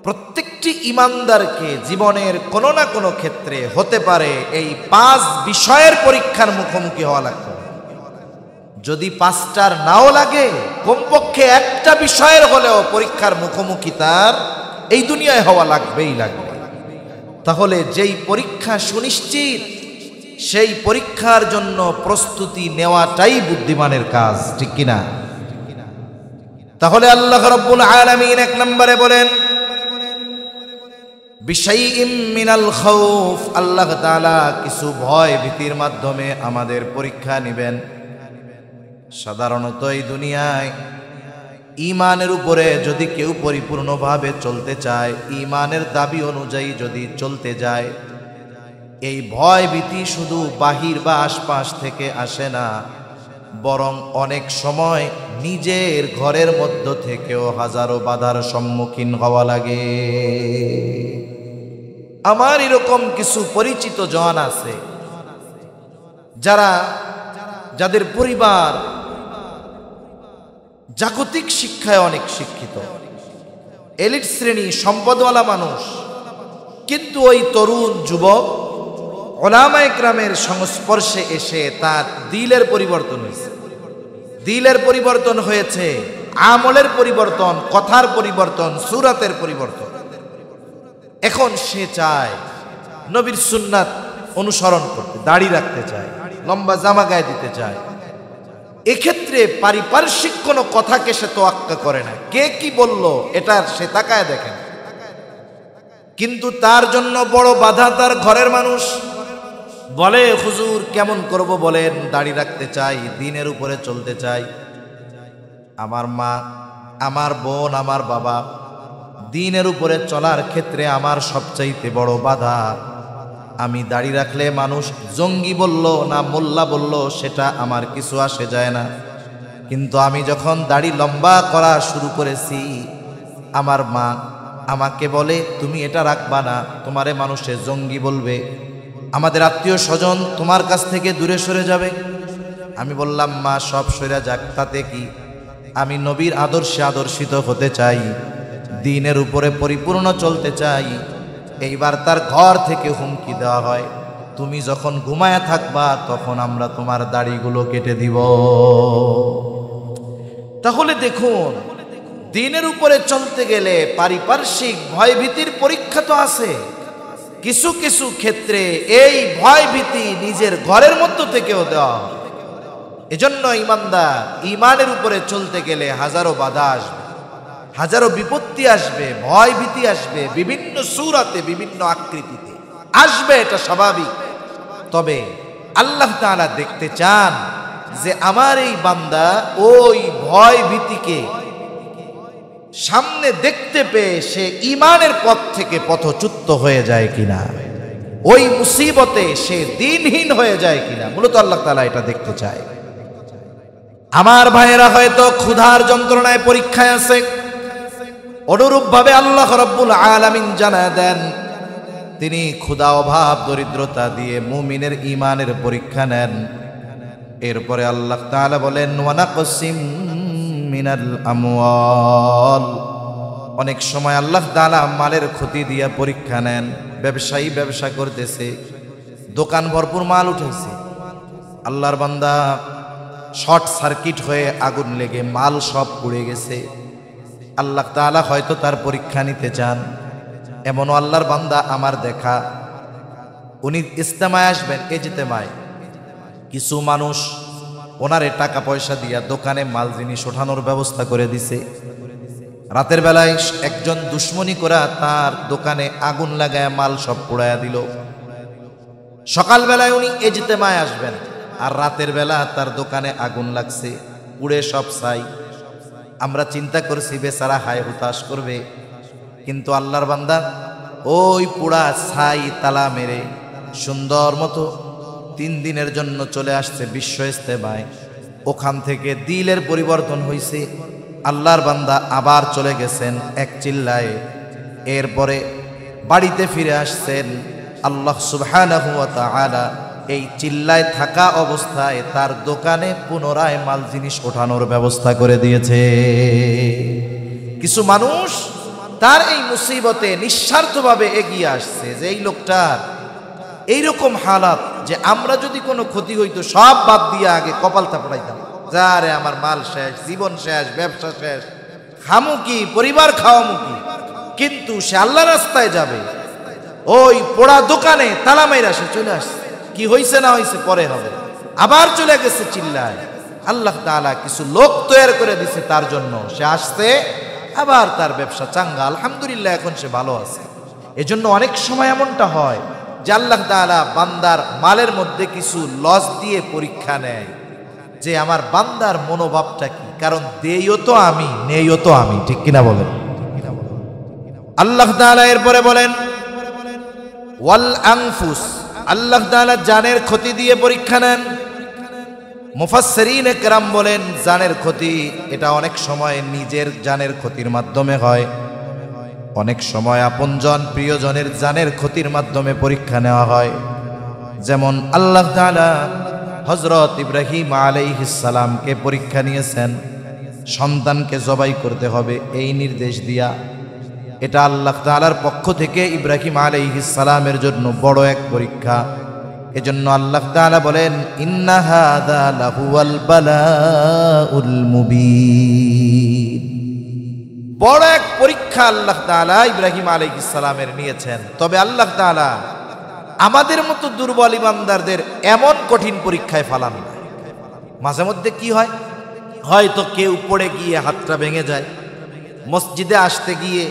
প্রত্যেকটি ঈমানদারকে জীবনের কোনো না কোনো ক্ষেত্রে হতে পারে এই 5 বিষয়ের পরীক্ষার মুখোমুখি হওয়া লাগবে। যদি 5টার নাও লাগে, কমপক্ষে একটা বিষয়ের হলেও পরীক্ষার মুখোমুখি তার এই দুনিয়ায় হওয়া লাগবেই লাগবে। তাহলে যেই পরীক্ষা সুনিশ্চিত, সেই পরীক্ষার জন্য প্রস্তুতি নেওয়াটাই বুদ্ধিমানের কাজ, ঠিক কিনা? তাহলে আল্লাহ রাব্বুল আলামিন এক নম্বরে বলেন বিশাইইম মিনাল খাউফ, আল্লাহ তাআলা কিছু ভয় ভীতির মাধ্যমে আমাদের পরীক্ষা নেবেন। সাধারণত এই দুনিয়ায় ঈমানের উপরে যদি কেউ পরিপূর্ণভাবে চলতে চায়, ঈমানের দাবি অনুযায়ী যদি চলতে যায়, এই ভয় ভীতি শুধু বাহির বা আশপাশ থেকে আসে না, বরং অনেক সময় নিজের ঘরের মধ্য থেকেও হাজারো বাধার সম্মুখীন হওয়া লাগে। আমার এরকম কিছু পরিচিত জন আছে যাদের পরিবার জাগতিক শিক্ষায় অনেক শিক্ষিত, এলিট শ্রেণী, সম্পদওয়ালা মানুষ, কিন্তু ওই তরুণ যুবক উলামায়ে কেরামের সংস্পর্শে এসে তার দিলের পরিবর্তন হয়েছে। দিলের পরিবর্তন হয়েছে, আমলের পরিবর্তন, কথার পরিবর্তন, সুরাতের পরিবর্তন। এখন সে চায় নবীর সুন্নাত অনুসরণ করতে, দাড়ি রাখতে চায়, লম্বা জামা গায়ে দিতে চায়। এক্ষেত্রে পারিপার্শ্বিক কোনো কথাকে সে তোয়াক্কা করে না, কে কি বলল এটার সে তাকায় দেখেন। কিন্তু তার জন্য বড় বাধা তার ঘরের মানুষ। বলে হুজুর কেমন করব বলেন, দাড়ি রাখতে চাই, দ্বীনের উপরে চলতে চাই। আমার মা, আমার বোন, আমার বাবা দ্বীনের উপরে চলার ক্ষেত্রে আমার সবচাইতে বড় বাধা। আমি দাড়ি রাখলে মানুষ জঙ্গি বলল না মোল্লা বলল সেটা আমার কিছু আসে যায় না, কিন্তু আমি যখন দাড়ি লম্বা করা শুরু করেছি, আমার মা আমাকে বলে তুমি এটা রাখবা না, তোমারে মানুষে জঙ্গি বলবে, আমাদের আত্মীয় স্বজন তোমার কাছ থেকে দূরে সরে যাবে। আমি বললাম মা সব সরে যাক, তাতে কি, আমি নবীর আদর্শে আদর্শিত হতে চাই, দ্বীনের উপরে পরিপূর্ণ চলতে চাই। এইবার তার ঘর থেকে হুমকি দেওয়া হয়, তুমি যখন ঘুমায়া থাকবা তখন আমরা তোমার দাড়িগুলো কেটে দিব। তাহলে দেখুন, দ্বীনের উপরে চলতে গেলে পারিপার্শ্বিক ভয়ভীতির পরীক্ষা তো আছে। কিছু কিছু ক্ষেত্রে এই ভয়ভীতি নিজের ঘরের মধ্য থেকেও দেওয়া হয়। এজন্য ঈমানদার ঈমানের উপরে চলতে গেলে হাজারো বাধা আসবে, হাজারো বিপত্তি আসবে, ভয় ভীতি আসবে, বিভিন্ন সূরাতে বিভিন্ন আকৃতিতে আসবে, এটা স্বাভাবিক। তবে আল্লাহ তাআলা দেখতে চান যে আমার এই বান্দা ওই ভয় ভীতিকে সামনে দেখতে পেয়ে সে ঈমানের পথ থেকে পথচ্যুত হয়ে যায় কিনা, ওই মুসিবতে সে দ্বীনহীন হয়ে যায় কিনা। মূলত আল্লাহ তাআলা এটা দেখতে চায়। আমার ভাইয়েরা হয়তো ক্ষুধার যন্ত্রণায় পরীক্ষায় আছে, অনুরূপভাবে আল্লাহ রাব্বুল আলামিন জানায় দেন তিনি ক্ষুধা অভাব দরিদ্রতা দিয়ে মুমিনের ঈমানের পরীক্ষা নেন। এরপরে আল্লাহ তাআলা বলেন ওয়া নাকসিম মিনাল আমওয়াল, অনেক সময় আল্লাহ তাআলা মালের ক্ষতি দিয়ে পরীক্ষা নেন। ব্যবসায়ী ব্যবসা করতেছে, দোকান ভরপুর মাল উঠেছে, আল্লাহর বান্দা শর্ট সার্কিট হয়ে আগুন লেগে মাল সব পুড়ে গেছে। আল্লাহ তাআলা হয়তো তার পরীক্ষা নিতে চান। এমনও আল্লাহর বান্দা আমার দেখা, উনি ইজতেমায় আসবেন, ইজতেমায় কিছু মানুষ ওনারে টাকা পয়সা দিয়া দোকানে মাল জিনিস ওঠানোর ব্যবস্থা করে দিছে। রাতের বেলায় একজন দুশ্মনী করা তার দোকানে আগুন লাগায় মাল সব পোড়ায়া দিল। সকালবেলায় উনি ইজতেমায় আসবেন, আর রাতের বেলা তার দোকানে আগুন লাগছে, পুড়ে সব ছাই। আমরা চিন্তা করছি বেচারা হায় হুতাশ করবে, কিন্তু আল্লাহর বান্দা ওই পোড়া ছাই তালা মেরে সুন্দর মতো 3 দিনের জন্য চলে আসছে বিশ্ব ইজতেমায়। ওখান থেকে দিলের পরিবর্তন হয়েছে। আল্লাহর বান্দা আবার চলে গেছেন এক চিল্লায়। এরপরে বাড়িতে ফিরে আসছেন। আল্লাহ সুবহানাহু ওয়া তাআলা এই চিল্লায় থাকা অবস্থায় তার দোকানে পুনরায় মাল জিনিস ওঠানোর ব্যবস্থা করে দিয়েছে। কিছু মানুষ তার এই মুসিবতে নিঃস্বার্থভাবে এগিয়ে আসছে, যে এই লোকটার এইরকম হালাত যে আমরা যদি কোনো ক্ষতি হইতো সব বাদ দিয়ে আগে কপাল থাপড়াইতাম, যারে আমার মাল শেষ, জীবন শেষ, ব্যবসা শেষ, খামু কি, পরিবার খাওয়ামু কি। কিন্তু সে আল্লাহ রাস্তায় যাবে, ওই পোড়া দোকানে তালা মাইরা সে চলে আসছে। কি হইছে না হইছে পরে হবে, আবার চলে গেছে চিল্লায়। আল্লাহ তাআলা কিছু লোক তৈরি করে দিছে তার জন্য। সে আসছে, আবার তার ব্যবসা চাঙ্গা, আলহামদুলিল্লাহ, এখন সে ভালো আছে। এজন্য অনেক সময় এমনটা হয় যে আল্লাহ তাআলা বান্দার মালের মধ্যে কিছু লস দিয়ে পরীক্ষা নেয় যে আমার বান্দার মনোভাবটা কি। কারণ দেইও তো আমি, নেইও তো আমি, ঠিক কিনা বলেন? আল্লাহ তাআলা এরপরে বলেন ওয়াল আনফুস, আল্লাহ তাআলা জানের ক্ষতি দিয়ে পরীক্ষা নেন। মুফাসসিরিনে কেরাম বলেন জানের ক্ষতি এটা অনেক সময় নিজের জানের ক্ষতির মাধ্যমে হয়, অনেক সময় আপনজন প্রিয়জনের জানের ক্ষতির মাধ্যমে পরীক্ষা নেওয়া হয়। যেমন আল্লাহ তাআলা হযরত ইব্রাহিম আলাইহিস সালামকে পরীক্ষা নিয়েছেন, সন্তানকে জবাই করতে হবে এই নির্দেশ দিয়া। এটা আল্লাহ তাআলার পক্ষ থেকে ইব্রাহিম আলাইহিস সালামের জন্য বড় এক পরীক্ষা। এজন্য আল্লাহ তাআলা বলেন ইন্না হাযা লাহুয়াল বালাউল মুবিন। বড় এক পরীক্ষা আল্লাহ তাআলা ইব্রাহিম আলাইহিস সালামের নিয়েছেন। তবে আল্লাহ তাআলা আমাদের মতো দুর্বল ইমানদারদের এমন কঠিন পরীক্ষায় ফালান না। মাঝে মধ্যে কি হয়, হয়তো কেউ পড়ে গিয়ে হাতটা ভেঙে যায়, মসজিদে আসতে গিয়ে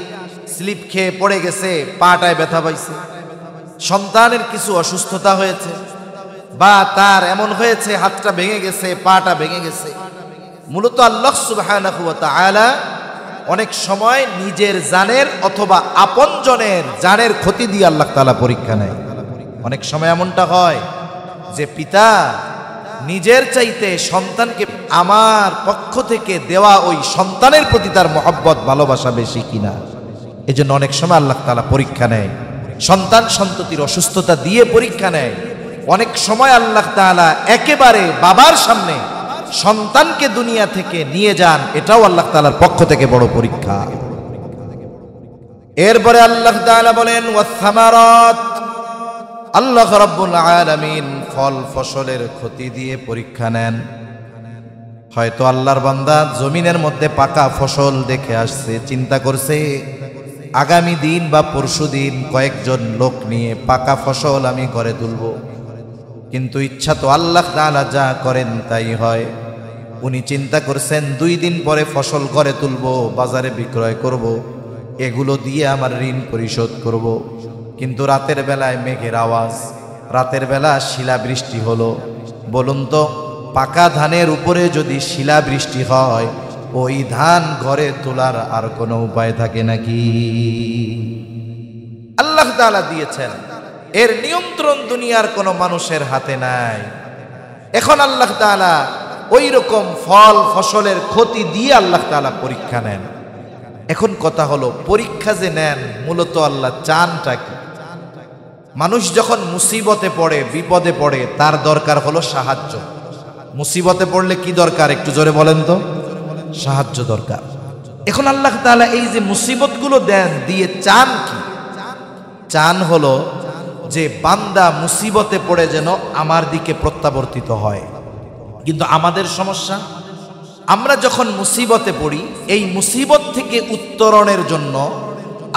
স্লিপ খেয়ে পড়ে গেছে, পাটায় ব্যথা পাইছে, সন্তানের কিছু অসুস্থতা হয়েছে, বা তার এমন হয়েছে হাতটা ভেঙে গেছে, পাটা ভেঙে গেছে। মূলত আল্লাহ সুবহানাহু ওয়া তাআলা অনেক সময় নিজের জানের অথবা আপনজনের জানের ক্ষতি দিয়ে আল্লাহ তাআলা পরীক্ষা নেয়। অনেক সময় এমনটা হয় যে পিতা নিজের চাইতে সন্তানকে আমার পক্ষ থেকে দেওয়া ওই সন্তানের প্রতি তার মহব্বত ভালোবাসা বেশি কিনা, এজন্য অনেক সময় আল্লাহ তাআলা পরীক্ষা নেয়। সন্তান সন্ততির অসুস্থতা দিয়ে পরীক্ষা নেয়। অনেক সময় আল্লাহ তাআলা একেবারে বাবার সামনে সন্তানকে দুনিয়া থেকে নিয়ে যান, এটাও আল্লাহ তাআলার পক্ষ থেকে বড় পরীক্ষা। এরপরে আল্লাহ তাআলা বলেন ওয়াস-সামারাত, আল্লাহ রাব্বুল আলামিন ফল ফসলের ক্ষতি দিয়ে পরীক্ষা নেন। হয়তো আল্লাহর বান্দা জমিনের মধ্যে পাকা ফসল দেখে আসছে, চিন্তা করছে আগামী দিন বা পরশু দিন কয়েকজন লোক নিয়ে পাকা ফসল আমি ঘরে তুলব। কিন্তু ইচ্ছা তো আল্লাহ তাআলা যা করেন তাই হয়। উনি চিন্তা করছেন 2 দিন পরে ফসল ঘরে তুলব, বাজারে বিক্রয় করব, এগুলো দিয়ে আমার ঋণ পরিশোধ করব। কিন্তু রাতের বেলায় মেঘের আওয়াজ, রাতের বেলা শিলাবৃষ্টি হলো। বলুন তো, পাকা ধানের উপরে যদি শিলাবৃষ্টি হয়, ওই ধান ঘরে তোলার আর কোনো উপায় থাকে নাকি? আল্লাহ তাআলা দিয়েছেন, এর নিয়ন্ত্রণ দুনিয়ার কোনো মানুষের হাতে নাই। এখন আল্লাহ তাআলা ওই রকম ফল ফসলের ক্ষতি দিয়ে আল্লাহ তাআলা পরীক্ষা নেন। এখন কথা হলো, পরীক্ষা যে নেন মূলত আল্লাহ চানটা কি? মানুষ যখন মুসিবতে পড়ে, বিপদে পড়ে, তার দরকার হলো সাহায্য। মুসিবতে পড়লে কি দরকার একটু জোরে বলেন তো? সাহায্য দরকার। এখন আল্লাহ তাআলা এই যে মুসিবতগুলো দেন, দিয়ে চান কি? চান হলো যে বান্দা মুসিবতে পড়ে যেন আমার দিকে প্রত্যাবর্তিত হয়। কিন্তু আমাদের সমস্যা, আমরা যখন মুসিবতে পড়ি, এই মুসিবত থেকে উত্তরণের জন্য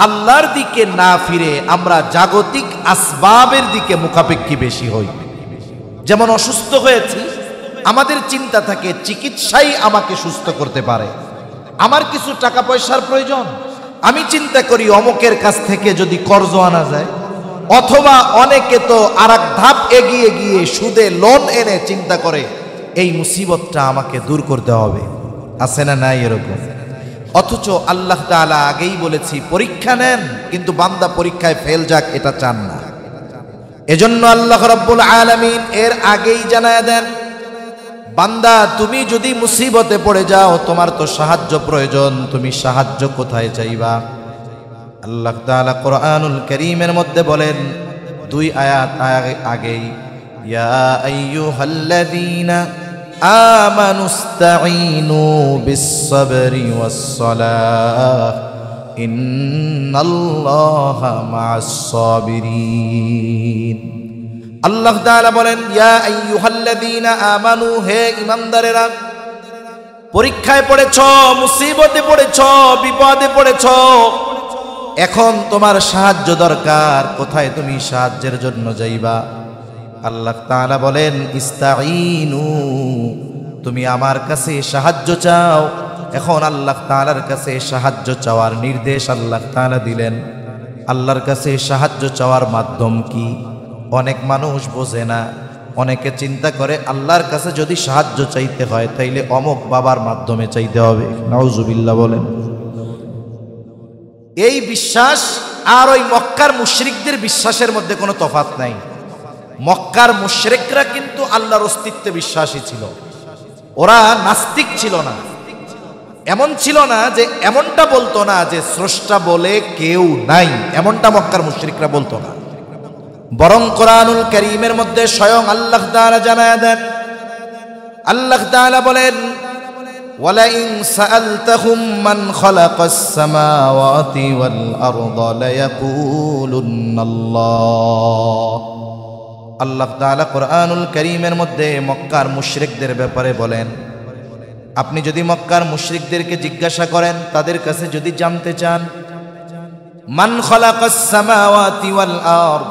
আল্লাহর দিকে না ফিরে আমরা জাগতিক আসবাবের দিকে মুখাপেক্ষী বেশি হই। যেমন অসুস্থ হয়েছি, আমাদের চিন্তা থাকে চিকিৎসাই আমাকে সুস্থ করতে পারে, আমার কিছু টাকা পয়সার প্রয়োজন, আমি চিন্তা করি অমুকের কাছ থেকে যদি কর্জ আনা যায়, অথবা অনেকে তো আরেক ধাপ এগিয়ে গিয়ে সুদে লোন এনে চিন্তা করে এই মুসিবতটা আমাকে দূর করতে হবে। আছে না নাই এরকম? অথচ আল্লাহ তাআলা আগেই বলেছি পরীক্ষা নেন, কিন্তু বান্দা পরীক্ষায় ফেল যাক এটা চান না। এজন্য আল্লাহ রাব্বুল আলামিন এর আগেই জানায় দেন, বান্দা তুমি যদি মুসিবতে পড়ে যাও, তোমার তো সাহায্য প্রয়োজন, তুমি সাহায্য কোথায় চাইবা? আল্লাহ তাআলা কোরআনুল কারীমের মধ্যে বলেন 2 আয়াত আগেই, ইয়া আইয়ুহাল্লাযীনা আমানুস্তাঈনু বিস-সাবরি ওয়াস-সালাহ ইন্নাল্লাহা মা'আস-সাবিরিন। আল্লাহ তাআলা বলেন, ইয়া আইয়ুহাল্লাযীনা আমানু, হে ঈমানদারেরা, পরীক্ষায় পড়েছ, মুসিবতে পড়েছ, বিপদে পড়েছ, এখন তোমার সাহায্য দরকার, কোথায় তুমি সাহায্যের জন্য যাইবা? আল্লাহ তাআলা বলেন, ইস্তাঈনু, তুমি আমার কাছে সাহায্য চাও। এখন আল্লাহ তাআলার কাছে সাহায্য চাওয়ার নির্দেশ আল্লাহ তাআলা দিলেন। আল্লাহর কাছে সাহায্য চাওয়ার মাধ্যম কি? অনেক মানুষ বোঝে না, অনেকে চিন্তা করে আল্লাহর কাছে যদি সাহায্য চাইতে হয় তাইলে অমুক বাবার মাধ্যমে চাইতে হবে। নাউজুবিল্লাহ বলেন। এই বিশ্বাস আর ওই মক্কার মুশরিকদের বিশ্বাসের মধ্যে কোনো তফাৎ নাই। মক্কার মুশরিকরা কিন্তু আল্লাহর অস্তিত্বে বিশ্বাসী ছিল, ওরা নাস্তিক ছিল না। এমন ছিল না যে, এমনটা বলতো না যে স্রষ্টা বলে কেউ নাই, এমনটা মক্কার মুশরিকরা বলতো না। বরং কোরআনুল কারীমের মধ্যে স্বয়ং আল্লাহ তাআলা জানায়া দেন, আল্লাহ তাআলা বলেন, ওয়ালাইন সাআলতাহুম মান খালাকাস সামাওয়াতি ওয়াল আরদা লায়াকুলুন্নাল্লাহ। আল্লাহ তাআলা কোরআনুল কারীমের মধ্যে মক্কার মুশরিকদের ব্যাপারে বলেন, আপনি যদি মক্কার মুশরিকদেরকে জিজ্ঞাসা করেন, তাদের কাছে যদি জানতে চান, মান খালাকাস সামাওয়াতি ওয়াল আরদ,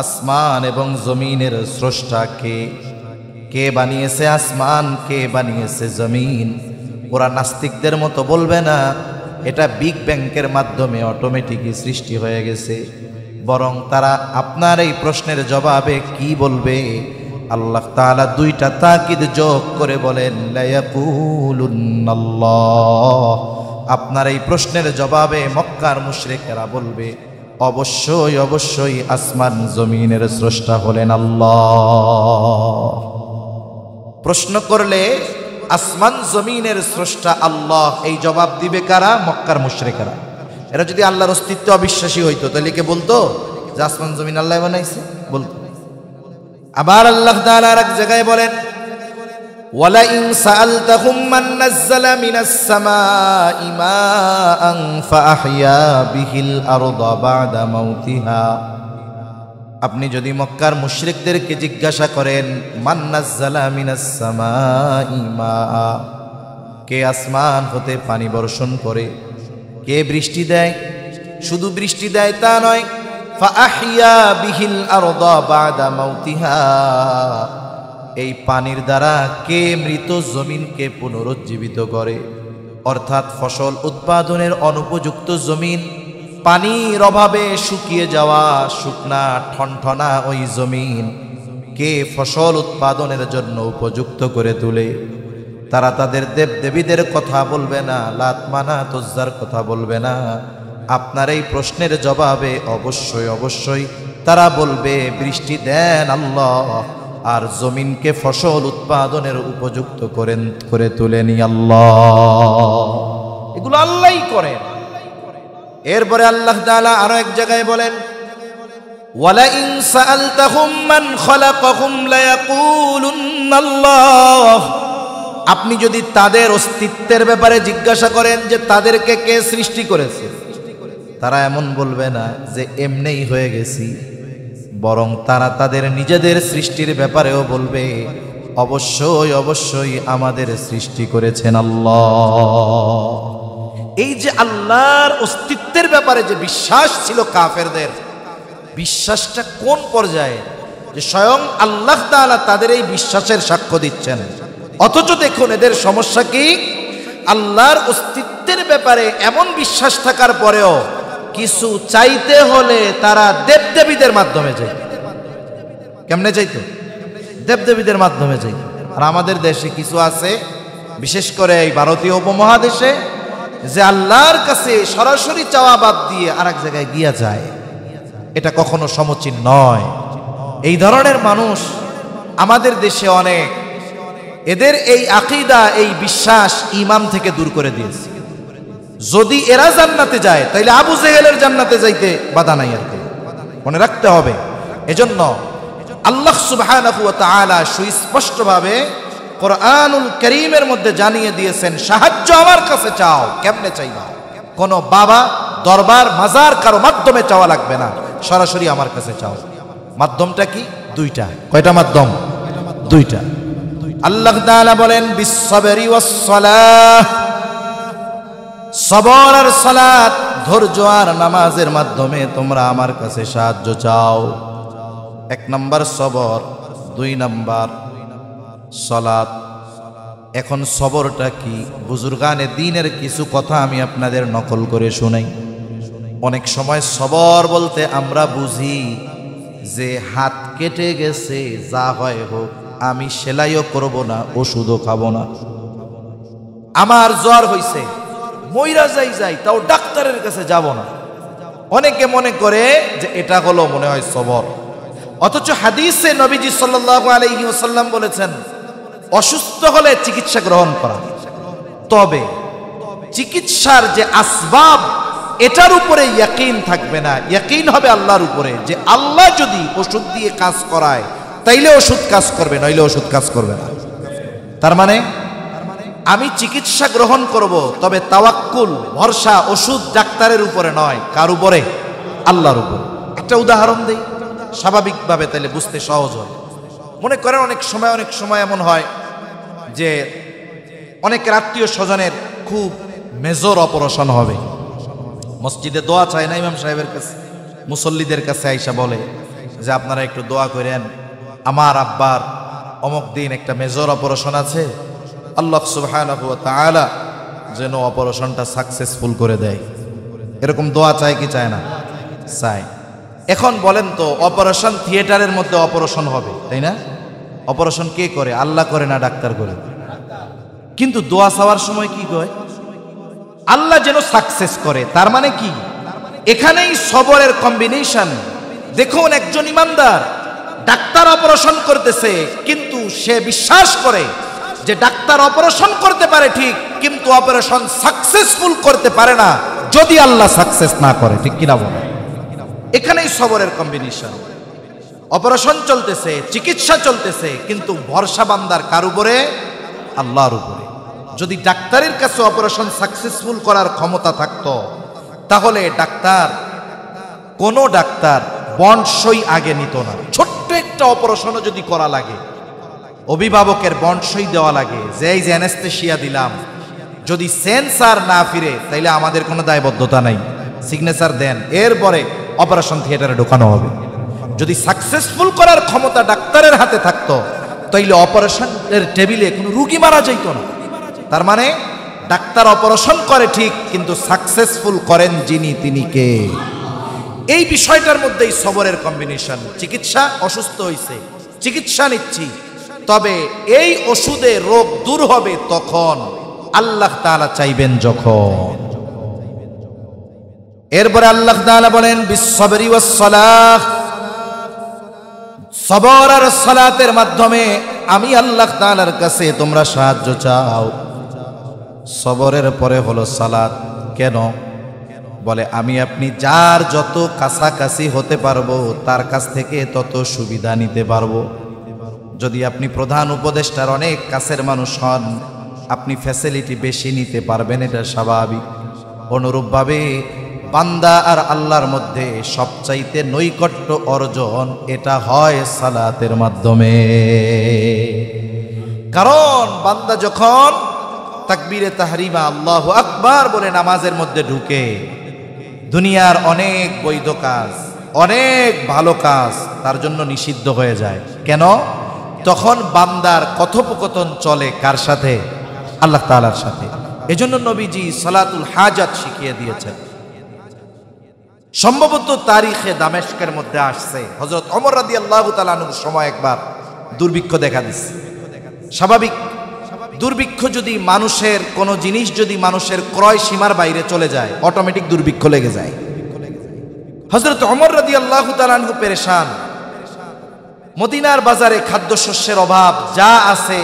আসমান এবং জমিনের স্রষ্টা কে? কে বানিয়েছে আসমান, কে বানিয়েছে জমিন? ওরা নাস্তিকদের মতো বলবে না এটা বিগ ব্যাংকের মাধ্যমে অটোমেটিকই সৃষ্টি হয়ে গেছে। বরং তারা আপনার এই প্রশ্নের জবাবে কি বলবে? আল্লাহ তাআলা 2টা তাকিদ যোগ করে বলেন, লায়াকুলুন্নাল্লাহ। আপনার এই প্রশ্নের জবাবে মক্কার মুশরিকেরা বলবে, অবশ্যই অবশ্যই আসমান জমিনের স্রষ্টা হলেন আল্লাহ। প্রশ্ন করলে আসমান জমিনের স্রষ্টা আল্লাহ, এই জবাব দিবে কারা? মক্কার মুশরিকেরা। এরা যদি আল্লাহর অস্তিত্ব অবিশ্বাসী হইতো তাহলে কে বলতো যে আসমান জমিন আল্লাহ বানাইছে? বলতো। আবার আল্লাহ তাআলা আর এক জায়গায় বলেন, ওয়ালাইন সাআলতাহুম মান নাযালা মিনাস সামাই মাআন ফাআহইয়া বিহিল আরদা বা'দা মাউতিহা। আপনি যদি মক্কার মুশরিকদেরকে জিজ্ঞাসা করেন, মান নাযালা মিনাস সামাই মাআ, কে আসমান হতে পানি বর্ষণ করে, কে বৃষ্টি দেয়? শুধু বৃষ্টি দেয় তা নয়, ফাআহইয়া বিহিল আরদা বা'দা মাউতিহা, এই পানির দ্বারা কে মৃত জমিনকে পুনরুজ্জীবিত করে? অর্থাৎ ফসল উৎপাদনের অনুপযুক্ত জমিন, পানির অভাবে শুকিয়ে যাওয়া শুকনা ঠনঠনা ওই জমিন কে ফসল উৎপাদনের জন্য উপযুক্ত করে তোলে? তারা তাদের দেবদেবীদের কথা বলবে না, লাত মানাত উজ্জার কথা বলবে না। আপনার এই প্রশ্নের জবাবে অবশ্যই অবশ্যই তারা বলবে, বৃষ্টি দেন আল্লাহ, আর জমিনকে ফসল উৎপাদনের উপযুক্ত করে তুলেনি আল্লাহ। এগুলো আল্লাহই করেন। এরপরে আল্লাহ তাআলা আরো এক জায়গায় বলেন, ওয়ালাইন সাআলতাহুম মান খালাকাহুম লায়াকুলুন্নাল্লাহ। আপনি যদি তাদের অস্তিত্বের ব্যাপারে জিজ্ঞাসা করেন যে তাদেরকে কে সৃষ্টি করেছে, তারা এমন বলবে না যে এমনিই হয়ে গেছি, বরং তারা তাদের নিজেদের সৃষ্টির ব্যাপারেও বলবে, অবশ্যই অবশ্যই আমাদের সৃষ্টি করেছেন আল্লাহ। এই যে আল্লাহর অস্তিত্বের ব্যাপারে যে বিশ্বাস ছিল কাফেরদের, বিশ্বাসটা কোন পর্যায়ে যে স্বয়ং আল্লাহ তাআলা তাদের এই বিশ্বাসের সাক্ষ্য দিচ্ছেন। অথচ দেখুন এদের সমস্যা কি, আল্লাহর অস্তিত্বের ব্যাপারে এমন বিশ্বাস থাকার পরেও কিছু চাইতে হলে তারা দেবদেবীদের মাধ্যমে যায়। কেমনে চাইতো? দেবদেবীদের মাধ্যমে যাই। আর আমাদের দেশে কিছু আছে, বিশেষ করে এই ভারতীয় উপমহাদেশে, যে আল্লাহর কাছে সরাসরি চাওয়া বাদ দিয়ে আরেক জায়গায় গিয়া যায়। এটা কখনো সমীচীন নয়। এই ধরনের মানুষ আমাদের দেশে অনেক। এদের এই আকীদা, এই বিশ্বাস ঈমান থেকে দূর করে দিয়েছে। যদি এরা জান্নাতে যায় তাইলে আবু জেহেলের জান্নাতে যাইতে বাধা নাই, আর কি মনে রাখতে হবে। এজন্য আল্লাহ সুবহানাহু ওয়া তাআলা সুস্পষ্টভাবে কোরআনুল কারীমের মধ্যে জানিয়ে দিয়েছেন, সাহায্য আমার কাছে চাও। কেমনে চাইবা? কোনো বাবা, দরবার, মাজার কারো মাধ্যমে চাওয়া লাগবে না, সরাসরি আমার কাছে চাও। মাধ্যমটা কি? দুইটা। কয়টা মাধ্যম? দুইটা। আল্লাহ তাআলা বলেন বিসসাবরি ওয়াস সালাহ, সবর আর সালাত, ধৈর্য আর নামাজের মাধ্যমে তোমরা আমার কাছে সাহায্য চাও। এক নাম্বার সবর, দুই নাম্বার সালাত। এখন সবরটা কি? বুজুর্গানে দ্বীনের কিছু কথা আমি আপনাদের নকল করে শোনাই। অনেক সময় সবর বলতে আমরা বুঝি যে হাত কেটে গেছে, যা হয় হোক, আমি সেলাইও করব না, ওষুধও খাবো না। আমার জ্বর হইছে, মইরা যাই তাও ডাক্তারের কাছে যাব না। অনেকে মনে করে যে এটা হলো মনে হয় সবর। অথচ হাদিসে নবীজি সাল্লাল্লাহু আলাইহি ওয়াসাল্লাম বলেছেন, অসুস্থ হলে চিকিৎসা গ্রহণ করা, তবে চিকিৎসার যে আসবাব এটার উপরে ইয়াকিন থাকবে না। ইয়াকিন হবে আল্লাহর উপরে, যে আল্লাহ যদি ওষুধ দিয়ে কাজ করায় তাইলে ওষুধ কাজ করবে, নইলে ওষুধ কাজ করবে না। তার মানে আমি চিকিৎসা গ্রহণ করব, তবে তাওয়াক্কুল, ভরসা, ওষুধ ডাক্তারের উপরে নয়, কার উপরে? আল্লাহর উপরে। একটা উদাহরণ দেই স্বাভাবিকভাবে, তাইলে বুঝতে সহজ হয়। মনে করেন অনেক সময় এমন হয় যে অনেকের আত্মীয় স্বজনের খুব মেজর অপারেশন হবে, মসজিদে দোয়া চায় না ইমাম সাহেবের কাছে, মুসল্লিদের কাছে আইসা বলে যে আপনারা একটু দোয়া করেন, আমার আব্বার অমুক দিন একটা মেজর অপারেশন আছে, আল্লাহ সুবহানাহু ওয়া তাআলা যেন অপারেশনটা সাকসেসফুল করে দেয়। এরকম দোয়া চায় কি চায় না? চায়। এখন বলেন তো, অপারেশন থিয়েটারের মধ্যে অপারেশন হবে, তাই না? অপারেশন কে করে? আল্লাহ করে না ডাক্তার করে? কিন্তু দোয়া চাওয়ার সময় কি কয়? আল্লাহ যেন সাকসেস করে। তার মানে কি? এখানেই সবরের কম্বিনেশন। দেখুন, একজন ইমানদার ডাক্তার অপারেশন করতেছে, কিন্তু সে বিশ্বাস করে যে ডাক্তার অপারেশন করতে পারে ঠিক, কিন্তু অপারেশন সাকসেসফুল করতে পারে না যদি আল্লাহ সাকসেস না করে। ঠিক কিনা বলেন? এখানেই সবরের কম্বিনেশন। অপারেশন চলতেছে, চিকিৎসা চলতেছে, কিন্তু ভরসা বান্দার কার উপরে? আল্লাহর উপরে। যদি ডাক্তারের কাছে অপারেশন সাকসেসফুল করার ক্ষমতা থাকতো, তাহলে কোনো ডাক্তার বন্ড সই আগে নিত না। ছোট্ট একটা অপারেশনও যদি করা লাগে, অভিভাবকের বন্ড সই দেওয়া লাগে যে এই যে অ্যানেস্থেশিয়া দিলাম, যদি সেন্সার না ফিরে তাইলে আমাদের কোনো দায়বদ্ধতা নাই, সিগনেচার দেন, এরপরে অপারেশন থিয়েটারে ঢোকানো হবে। যদি সাকসেসফুল করার ক্ষমতা ডাক্তারের হাতে থাকতো, তাইলে অপারেশনের টেবিলে কোনো রুগী মারা যাইত না। তার মানে ডাক্তার অপারেশন করে ঠিক, কিন্তু সাকসেসফুল করেন যিনি, তিনি কে? এই বিষয়টার মধ্যেই সবরের কম্বিনেশন। চিকিৎসা, অসুস্থ হইছে, চিকিৎসা নিচ্ছি, তবে এই ওষুধে রোগ দূর হবে তখন, আল্লাহ তাআলা চাইবেন যখন। এরপরে আল্লাহ তাআলা বলেন বিসসাবরি ওয়াস সালাহ, সবর আর সালাতের মাধ্যমে আমি আল্লাহ তাআলার কাছে তোমরা সাহায্য চাও। সবরের পরে হলো সালাত। কেন? বলে আমি আপনি যার যত কাছাকাছি হতে পারবো তার কাছ থেকে তত সুবিধা নিতে পারবো। যদি আপনি প্রধান উপদেষ্টার অনেক কাছের মানুষ হন, আপনি ফ্যাসিলিটি বেশি নিতে পারবেন, এটা স্বাভাবিক। অনুরূপভাবে বান্দা আর আল্লাহর মধ্যে সবচাইতে নৈকট্য অর্জন এটা হয় সালাতের মাধ্যমে। কারণ বান্দা যখন তাকবীরে তাহরিমা আল্লাহু আকবার বলে নামাজের মধ্যে ঢুকে, দুনিয়ার অনেক বৈধ কাজ, অনেক ভালো কাজ তার জন্য নিষিদ্ধ হয়ে যায়। কেন? তখন বান্দার কথোপকথন চলে কার সাথে? আল্লাহ তাআলার সাথে। এজন্য নবীজি সালাতুল হাজাত শিখিয়ে দিয়েছেন। সম্ভবত তারিখে দামেস্কের মধ্যে আসছে, হযরত ওমর রাদিয়াল্লাহু তাআলা আনহুর সময় একবার দুর্ভিক্ষ দেখা দিচ্ছে। স্বাভাবিক, দুর্ভিক্ষ যদি মানুষের কোনো জিনিস যদি মানুষের ক্রয় সীমার বাইরে চলে যায়, অটোমেটিক দুর্ভিক্ষ লেগে যায়। হযরত ওমর রাদিয়াল্লাহু তাআলা আনহু পেরেশান। মদিনার বাজারে খাদ্যশস্যের অভাব, যা আছে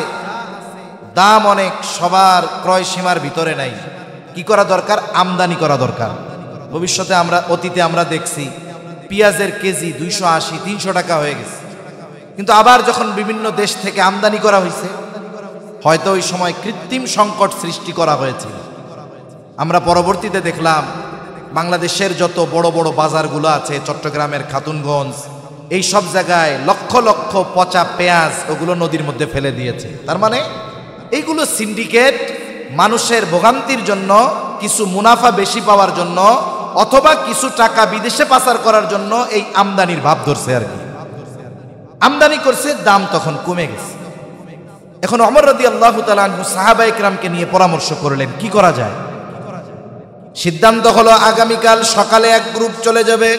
দাম অনেক, সবার ক্রয় সীমার ভিতরে নাই। কি করা দরকার? আমদানি করা দরকার। ভবিষ্যতে অতীতে আমরা দেখছি পেঁয়াজের কেজি 280-300 টাকা হয়ে গেছে, কিন্তু আবার যখন বিভিন্ন দেশ থেকে আমদানি করা হয়েছে, হয়তো ওই সময় কৃত্রিম সংকট সৃষ্টি করা হয়েছিল। আমরা পরবর্তীতে দেখলাম বাংলাদেশের যত বড় বড় বাজারগুলো আছে, চট্টগ্রামের খাতুনগঞ্জ, এই সব জায়গায় লক্ষ লক্ষ পচা পেঁয়াজ ওগুলো নদীর মধ্যে ফেলে দিয়েছে। তার মানে এইগুলো সিন্ডিকেট মানুষের ভোগান্তির জন্য, কিছু মুনাফা বেশি পাওয়ার জন্য, অথবা কিছু টাকা বিদেশে পাচার করার জন্য এই আমদানির ভাব ধরছে আর কি। আমদানি করছে, দাম তখন কমে গেছে। এখন ওমর রাদিয়াল্লাহু তাআলা আনহু সাহাবায়ে কেরামকে নিয়ে পরামর্শ করলেন কি করা যায়। সিদ্ধান্ত হলো আগামীকাল সকালে এক গ্রুপ চলে যাবে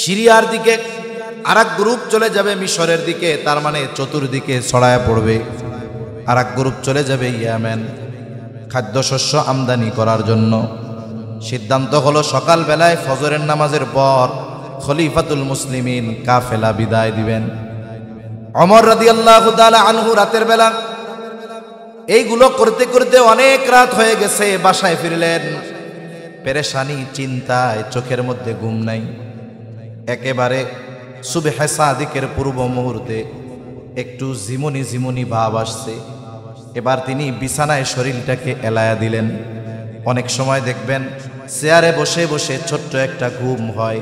সিরিয়ার দিকে, আর এক গ্রুপ চলে যাবে মিশরের দিকে, তার মানে চতুর্দিকে ছড়ায় পড়বে। আর এক গ্রুপ চলে যাবে ইয়েমেন খাদ্যশস্য আমদানি করার জন্য। সিদ্ধান্ত হলো সকালবেলায় ফজরের নামাজের পর খলিফাতুল মুসলিমিন কাফেলা বিদায় দিবেন। ওমর রাদিয়াল্লাহু তাআলা আনহু রাতের বেলা এইগুলো করতে করতে অনেক রাত হয়ে গেছে, বাসায় ফিরলেন পেরেশানি, চিন্তায়, চোখের মধ্যে ঘুম নাই। একেবারে সুবহে সাদিকের পূর্ব মুহূর্তে একটু ঝিমুনি ঝিমুনি ভাব আসছে। এবার তিনি বিছানায় শরীরটাকে এলায়া দিলেন। অনেক সময় দেখবেন চেয়ারে বসে বসে ছোট্ট একটা ঘুম হয়,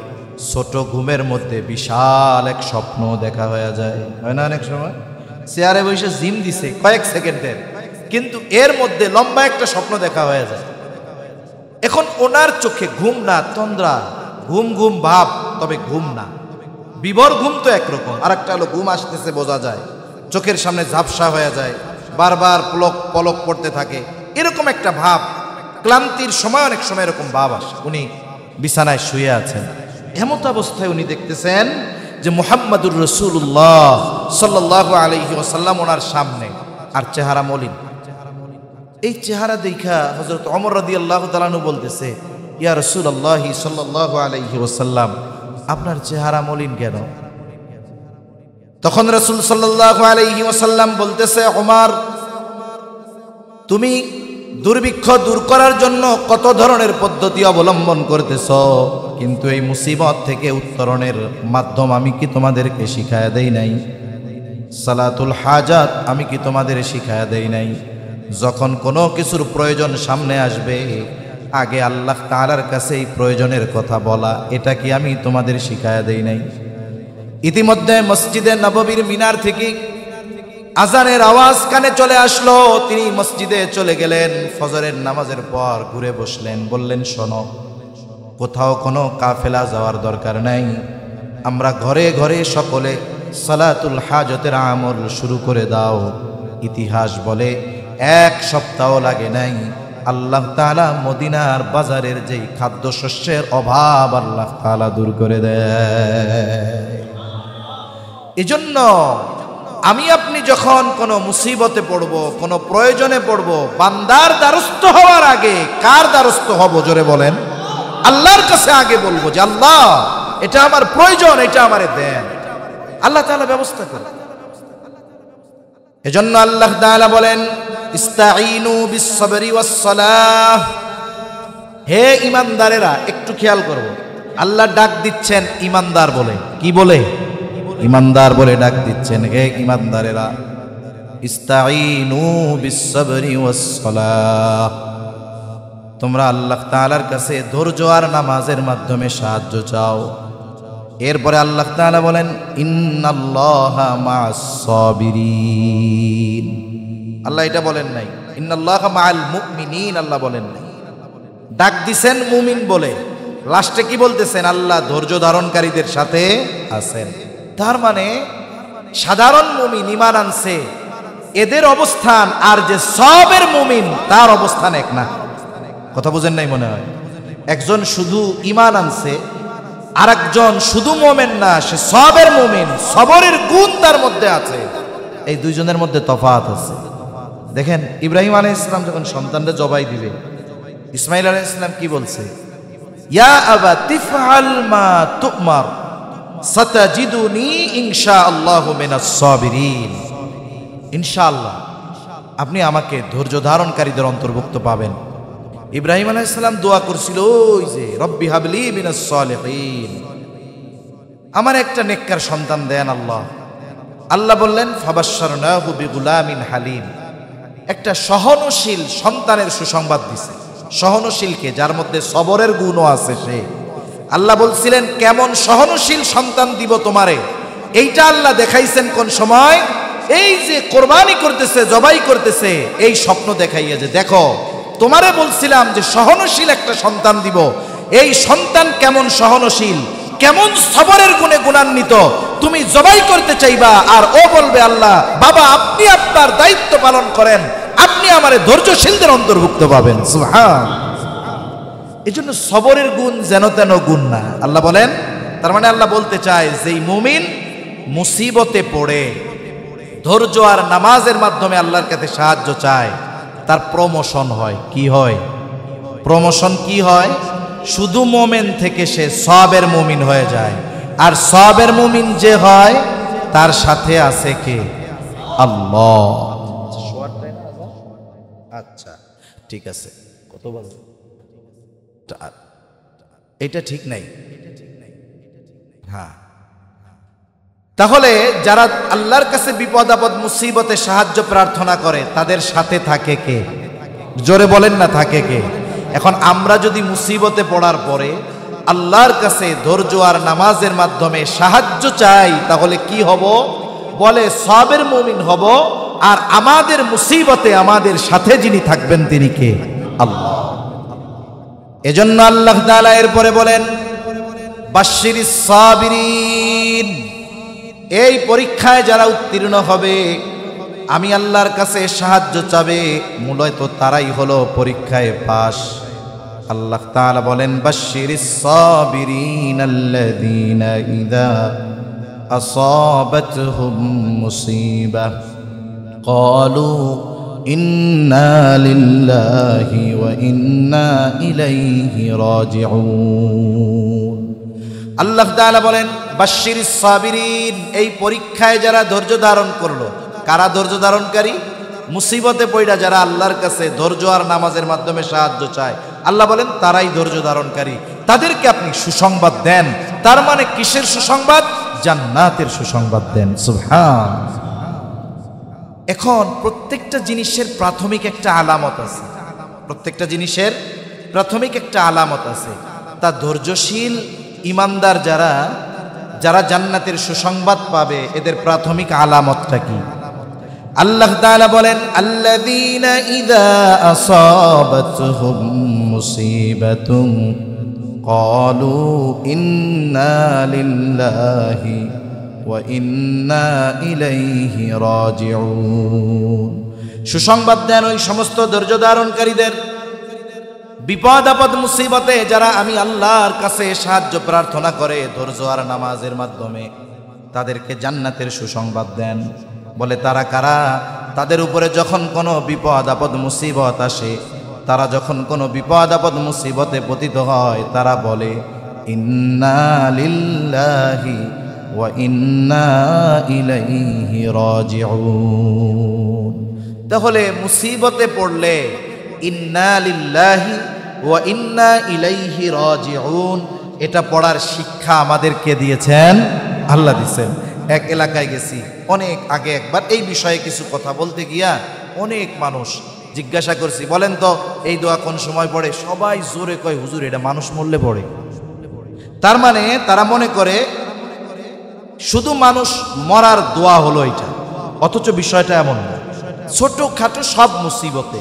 ছোট ঘুমের মধ্যে বিশাল এক স্বপ্ন দেখা হয়ে যায়, হয় না? অনেক সময় চেয়ারে বসে জিম দিছে কয়েক সেকেন্ডের, কিন্তু এর মধ্যে লম্বা একটা স্বপ্ন দেখা হয়ে যায়। এখন ওনার চোখে ঘুম না, তন্দ্রা, ঘুম ঘুম ভাব, তবে ঘুম না। বিভোর ঘুম তো একরকম, আর একটা হলো ঘুম আসতেছে বোঝা যায়, চোখের সামনে ঝাপসা হয়ে যায়, বারবার পলক পড়তে থাকে, এরকম একটা ভাব। ক্লান্তির সময় অনেক সময় এরকম ভাব আসে। উনি বিছানায় শুয়ে আছেন, এমত অবস্থায় উনি দেখতেছেন যে মুহাম্মাদুর রাসূলুল্লাহ সাল্লাল্লাহু আলাইহি ওয়াসাল্লাম ওনার সামনে, আর চেহারা মলিন। এই চেহারা দেখা হযরত ওমর রাদিয়াল্লাহু তাআলা আনহু বলতেছে, ইয়া রাসূলুল্লাহ সাল্লাল্লাহু আলাইহি ওয়াসাল্লাম, আপনার চেহারা মলিন কেন? তখন রাসূল সাল্লাল্লাহু আলাইহি ওয়াসাল্লাম বলতেছে, ওমর, তুমি দুর্ভিক্ষ দূর করার জন্য কত ধরনের পদ্ধতি অবলম্বন করতেছ, কিন্তু এই মুসিবত থেকে উত্তরণের মাধ্যম আমি কি তোমাদেরকে শিখায়া দেই নাই? সালাতুল হাজাত আমি কি তোমাদের শিখায়া দেই নাই? যখন কোনো কিছুর প্রয়োজন সামনে আসবে, আগে আল্লাহ তাআলার কাছে এই প্রয়োজনের কথা বলা, এটা কি আমি তোমাদের শিখায়া দেই নাই? ইতিমধ্যে মসজিদে নববীর মিনার থেকে আজানের আওয়াজ কানে চলে আসলো। তিনি মসজিদে চলে গেলেন, ফজরের নামাজের পর ঘুরে বসলেন, বললেন, শোনো, কোথাও কোনো কাফেলা যাওয়ার দরকার নাই, আমরা ঘরে ঘরে সকলে সালাতুল হাজতের আমল শুরু করে দাও। ইতিহাস বলে 1 সপ্তাহ লাগে নাই, আল্লাহ তাআলা মদিনার বাজারের যেই খাদ্যশস্যের অভাব আল্লাহ তাআলা দূর করে দেয়। এজন্য আমি আপনি যখন কোনো মুসিবতে পড়ব, কোনো প্রয়োজনে পড়ব, বান্দার দ্বারস্থ হওয়ার আগে কার দ্বারস্থ হব? জোরে বলেন। আল্লাহর কাছে আগে বলবো যে আল্লাহ, এটা আমার প্রয়োজন, এটা আমারে দেন। আল্লাহ তাআলা ব্যবস্থা করেন। এজন্য আল্লাহ তাআলা বলেন, ইস্তাঈনু বিস-সাবরি ওয়াস-সালাহ। হে ঈমানদারেরা, একটু খেয়াল করব, আল্লাহ ডাক দিচ্ছেন ঈমানদার বলে। কি বলে? ঈমানদার বলে ডাক দিচ্ছেন। হে ঈমানদারেরা, ইস্তাঈনু বিস-সাবরি ওয়াস-সালাহ, তোমরা আল্লাহ তাআলার কাছে ধৈর্য আর নামাজের মাধ্যমে সাহায্য চাও। এরপরে আল্লাহ তাআলা বলেন ইন্নাল্লাহা মা'আস সাবিরিন। আল্লাহ এটা বলেন নাই ইন্নাল্লাহা মা'আল মুমিনিন, আল্লাহ বলেন নাই। ডাক দিছেন মুমিন বলে, লাস্টে কি বলতেছেন? আল্লাহ ধৈর্য ধারণকারীদের সাথে আছেন। তার মানে সাধারণ মুমিন ঈমান আনছে, এদের অবস্থান আর যে সবের মুমিন তার অবস্থান এক না। কথা বুঝেন নাই মনে হয়? একজন শুধু ঈমান আনছে, আরেকজন শুধু মুমিন না, সে সবের মুমিন, সবরের গুণ তার মধ্যে আছে। এই দুইজনের মধ্যে তফাৎ আছে। দেখেন ইব্রাহিম আলাইহিস সালাম যখন সন্তানকে জবাই দিবে, ইসমাঈল আলাইহিস সালাম কি বলছে? ইয়া আবাতি ফাআল মা তুমার সাতাজিদুনি ইনশাআল্লাহু মিনাস সাবিরিন। ইনশাআল্লাহ আপনি আমাকে ধৈর্য ধারণকারীদের অন্তর্ভুক্ত পাবেন। ইব্রাহিম আলাইহিস সালাম দোয়া করছিল, ওই যে রব্বি হাবলি মিনাস সালিহিন, আমার একটা নেককার সন্তান দেন আল্লাহ। আল্লাহ বললেন ফাবাশশারনাহু বিগুলামিন হালিম, একটা সহনশীল সন্তানের সুসংবাদ দিছে। সহনশীলকে, যার মধ্যে সবরের গুণও আছে সে। আল্লাহ বলছিলেন কেমন সহনশীল সন্তান দিব তোমারে, এইটা আল্লাহ দেখাইছেন কোন সময়? এই যে কোরবানি করতেছে, জবাই করতেছে, এই স্বপ্ন দেখাইয়া যে দেখো তোমারে বলছিলাম যে সহনশীল একটা সন্তান দিব, এই সন্তান কেমন সহনশীল, কেমন সবরের গুণে গুণান্বিত, তুমি জবাই করতে চাইবা আর ও বলবে আল্লাহ বাবা আপনি আপনার দায়িত্ব পালন করেন, আপনি আমারে ধৈর্যশীলদের অন্তর্ভুক্ত পাবেন। সুবহান। এই জন্য সবরের গুণ যেন তেন গুণ না। আল্লাহ বলেন, তার মানে আল্লাহ বলতে চায় যে মুমিন মুসিবতে পড়ে ধৈর্য আর নামাজের মাধ্যমে আল্লাহর কাছে সাহায্য চায়, তার প্রমোশন হয়। কি হয়? প্রমোশন কি হয়? শুধু মুমিন থেকে সে সবের মুমিন হয়ে যায়। আর সবের মুমিন যে হয় তার সাথে আছে কে? আল্লাহ। আচ্ছা ঠিক আছে, কত বাজে? এটা ঠিক নাই। হ্যাঁ, তাহলে যারা আল্লাহর কাছে বিপদ আপদ মুসিবতে সাহায্য প্রার্থনা করে তাদের সাথে থাকে কে? জোরে বলেন না, থাকে কে? এখন আমরা যদি মুসিবতে পড়ার পরে আল্লাহর কাছে ধৈর্য আর নামাজের মাধ্যমে সাহায্য চাই, তাহলে কি হব? বলে সবের মুমিন হব। আর আমাদের মুসিবতে আমাদের সাথে যিনি থাকবেন তিনি কে? আল্লাহ। এজন্য আল্লাহ তাআলা এরপরে বলেন বাশশিরিস সাবিরিন, এই পরীক্ষায় যারা উত্তীর্ণ হবে, আমি আল্লাহর কাছে সাহায্য চাবে, মূলত তারাই হলো পরীক্ষায় পাস। আল্লাহ তাআলা বলেন বাশশিরিস সাবিরিন আল্লাযীনা ইযা আসাবাতহুম মুসিবাহ ক্বালু ইন্না লিল্লাহি ওয়া ইন্না ইলাইহি রাজিউন। আল্লাহ তাআলা বলেন বাশশিরিস সাবিরিন, এই পরীক্ষায় যারা ধৈর্য ধারণ করলো। কারা ধৈর্য ধারণকারী? মুসিবতে পড়া যারা আল্লাহর কাছে ধৈর্য আর নামাজের মাধ্যমে সাহায্য চায়, আল্লাহ বলেন তারাই ধৈর্য ধারণকারী, তাদেরকে আপনি সুসংবাদ দেন। তার মানে কিসের সুসংবাদ? জান্নাতের সুসংবাদ দেন। সুবহান। এখন প্রত্যেকটা জিনিসের প্রাথমিক একটা আলামত আছে, প্রত্যেকটা জিনিসের প্রাথমিক একটা আলামত আছে। তা ধৈর্যশীল ইমানদার যারা যারা জান্নাতের সুসংবাদ পাবে, এদের প্রাথমিক আলামতটা কি? আল্লাহ তাআলা বলেন আল্লাযীনা ইযা আসাবাতহুম মুসিবাতুন ক্বালু ইন্না লিল্লাহি ওয়া ইন্না ইলাইহি রাজিউন। সুসংবাদ দেন ওই সমস্ত ধৈর্য ধারণকারীদের, বিপদ আপদ মুসিবতে যারা আমি আল্লাহর কাছে সাহায্য প্রার্থনা করে ধৈর্য আর নামাজের মাধ্যমে, তাদেরকে জান্নাতের সুসংবাদ দেন। বলে তারা কারা? তাদের উপরে যখন কোনো বিপদ আপদ মুসিবত আসে, তারা যখন কোনো বিপদ আপদ মুসিবতে পতিত হয়, তারা বলে ইন্না লিল্লাহি ওয়া ইন্না ইলাইহি রাজিউন। তাহলে মুসিবতে পড়লে ইন্না লিল্লাহি ওয়া ইন্না ইলাইহি রাজিউন, এটা পড়ার শিক্ষা আমাদেরকে দিয়েছেন আল্লাহ দিয়েছেন। এক এলাকায় গেছি অনেক আগে, একবার এই বিষয়ে কিছু কথা বলতে গিয়া অনেক মানুষ জিজ্ঞাসা করছি, বলেন তো এই দোয়া কোন সময় পড়ে? সবাই জোরে কয়, হুজুর এটা মানুষ মরলে পড়ে। তার মানে তারা মনে করে শুধু মানুষ মরার দোয়া হলো এটা, অথচ বিষয়টা এমন না। ছোটখাটো সব মুসিবতে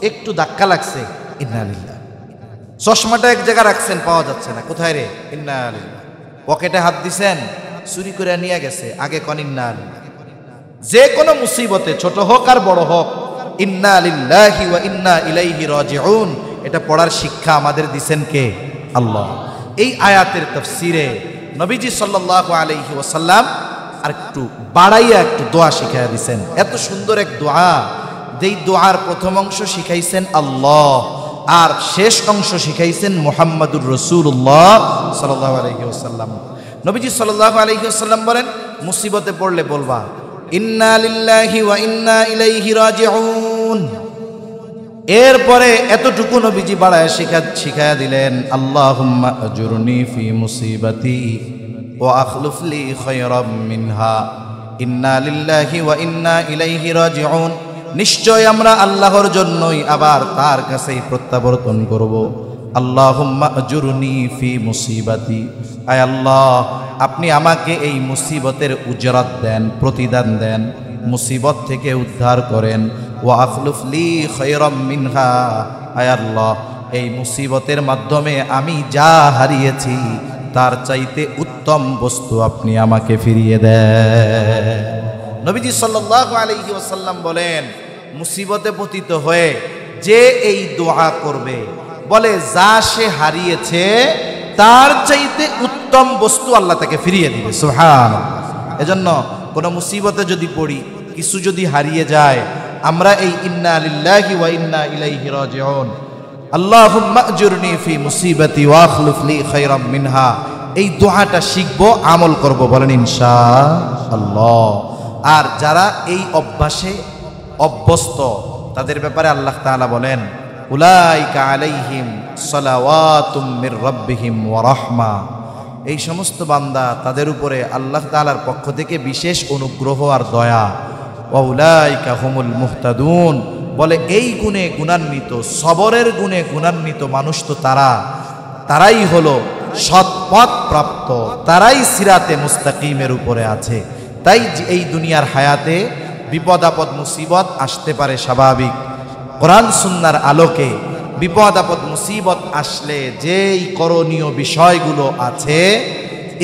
একটু ধাক্কা লাগছে, ইন্না লিল্লাহ। চশমাটা এক জায়গায় রাখছেন, পাওয়া যাচ্ছে না, কোথায় রে? ইন্না লিল্লাহ। পকেটে হাত দিছেন, চুরি করে নিয়ে গেছে, আগে কন ইন্না লিল্লাহ। যে কোনো মুসিবতে ছোট হোক আর বড় হোক, ইন্না লিল্লাহি ওয়া ইন্না ইলাইহি রাজিউন, এটা পড়ার শিক্ষা আমাদের দিছেন কে? আল্লাহ। এই আয়াতের তাফসিরে নবীজি সাল্লাল্লাহু আলাইহি ওয়াসাল্লাম আর একটু বাড়াইয়া একটু দোয়া শিখাইয়া দিছেন। এত সুন্দর এক দোয়া, যেই দোয়ার প্রথম অংশ শিখাইছেন আল্লাহ, আর শেষ অংশ শিখাইছেন মুহাম্মাদুর রাসূলুল্লাহ সাল্লাল্লাহু আলাইহি ওয়াসাল্লাম। নবীজি সাল্লাল্লাহু আলাইহি ওয়াসাল্লাম বলেন, মুসিবতে পড়লে বলবা ইন্না লিল্লাহি ওয়া ইন্না ইলাইহি রাজিউন। এরপরে এতটুকু নবীজি বাড়ায় শিখায়া দিলেন, আল্লাহুম্মা আজুরনি ফি মুসিবাতি ওয়া আখলুফ লি খায়রাম মিনহা, ইন্না লিল্লাহি ওয়া ইন্না ইলাইহি রাজিউন। নিশ্চয় আমরা আল্লাহর জন্যই আবার তার কাছেই প্রত্যাবর্তন করব। আল্লাহুম্মা আজুরনি ফি মুসিবাতি, আয় আল্লাহ আপনি আমাকে এই মুসিবতের উজরাত দেন, প্রতিদান দেন, মুসিবত থেকে উদ্ধার করেন। ওয়া আখলুফ লি খায়রাম মিনহা, আয় আল্লাহ এই মুসিবতের মাধ্যমে আমি যা হারিয়েছি তার চাইতে উত্তম বস্তু আপনি আমাকে ফিরিয়ে দেন। নবীজি সাল্লাল্লাহু আলাইহি ওয়াসাল্লাম বলেন, মুসিবতে পতিত হয়ে যে এই দোয়া করবে, বলে যা সে হারিয়েছে তার চাইতে উত্তম বস্তু আল্লাহ তাকে ফিরিয়ে দিবে। সুবহানাল্লাহ। এজন্য কোন মুসিবতে যদি পড়ি, কিছু যদি হারিয়ে যায়, আমরা এই ইন্না লিল্লাহি ওয়া ইন্না ইলাইহি রাজিউন, আল্লাহুম্মা আজুরনি ফি মুসিবাতি ওয়া আখলুফ লি খায়রাম মিনহা, এই দোয়াটা শিখবো, আমল করব, বলেন ইনশাআল্লাহ। আর যারা এই অভ্যাসে অভ্যস্ত, তাদের ব্যাপারে আল্লাহ তাআলা বলেন, উলাইকা আলাইহিম সালাওয়াতুম মির রাব্বিহিম ওয়া রাহমা, এই সমস্ত বান্দা তাদের উপরে আল্লাহ তাআলার পক্ষ থেকে বিশেষ অনুগ্রহ আর দয়া। ওয়া উলাইকা হুমুল মুহতাদুন, বলে এই গুণে গুণান্বিত, সবরের গুণে গুণান্বিত মানুষ তো তারাই হলো সৎপথ প্রাপ্ত, তারাই সিরাতে মুস্তাকিমের উপরে আছে। তাই এই দুনিয়ার হায়াতে বিপদ আপদ মুসিবত আসতে পারে, স্বাভাবিক। কোরআন সুন্নাহর আলোকে বিপদ আপদ মুসিবত আসলে যেই করণীয় বিষয়গুলো আছে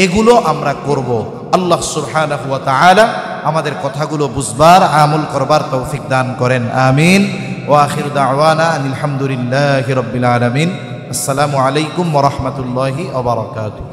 এগুলো আমরা করব। আল্লাহ সুবহানাহু ওয়া তাআলা আমাদের কথাগুলো বুঝবার, আমল করবার তৌফিক দান করেন, আমিন। ওয়া আখিরু দাওয়ানা আলহামদুলিল্লাহি রাব্বিল আলামিন। আসসালামু আলাইকুম ওয়া রাহমাতুল্লাহি ওয়া বারাকাতুহু।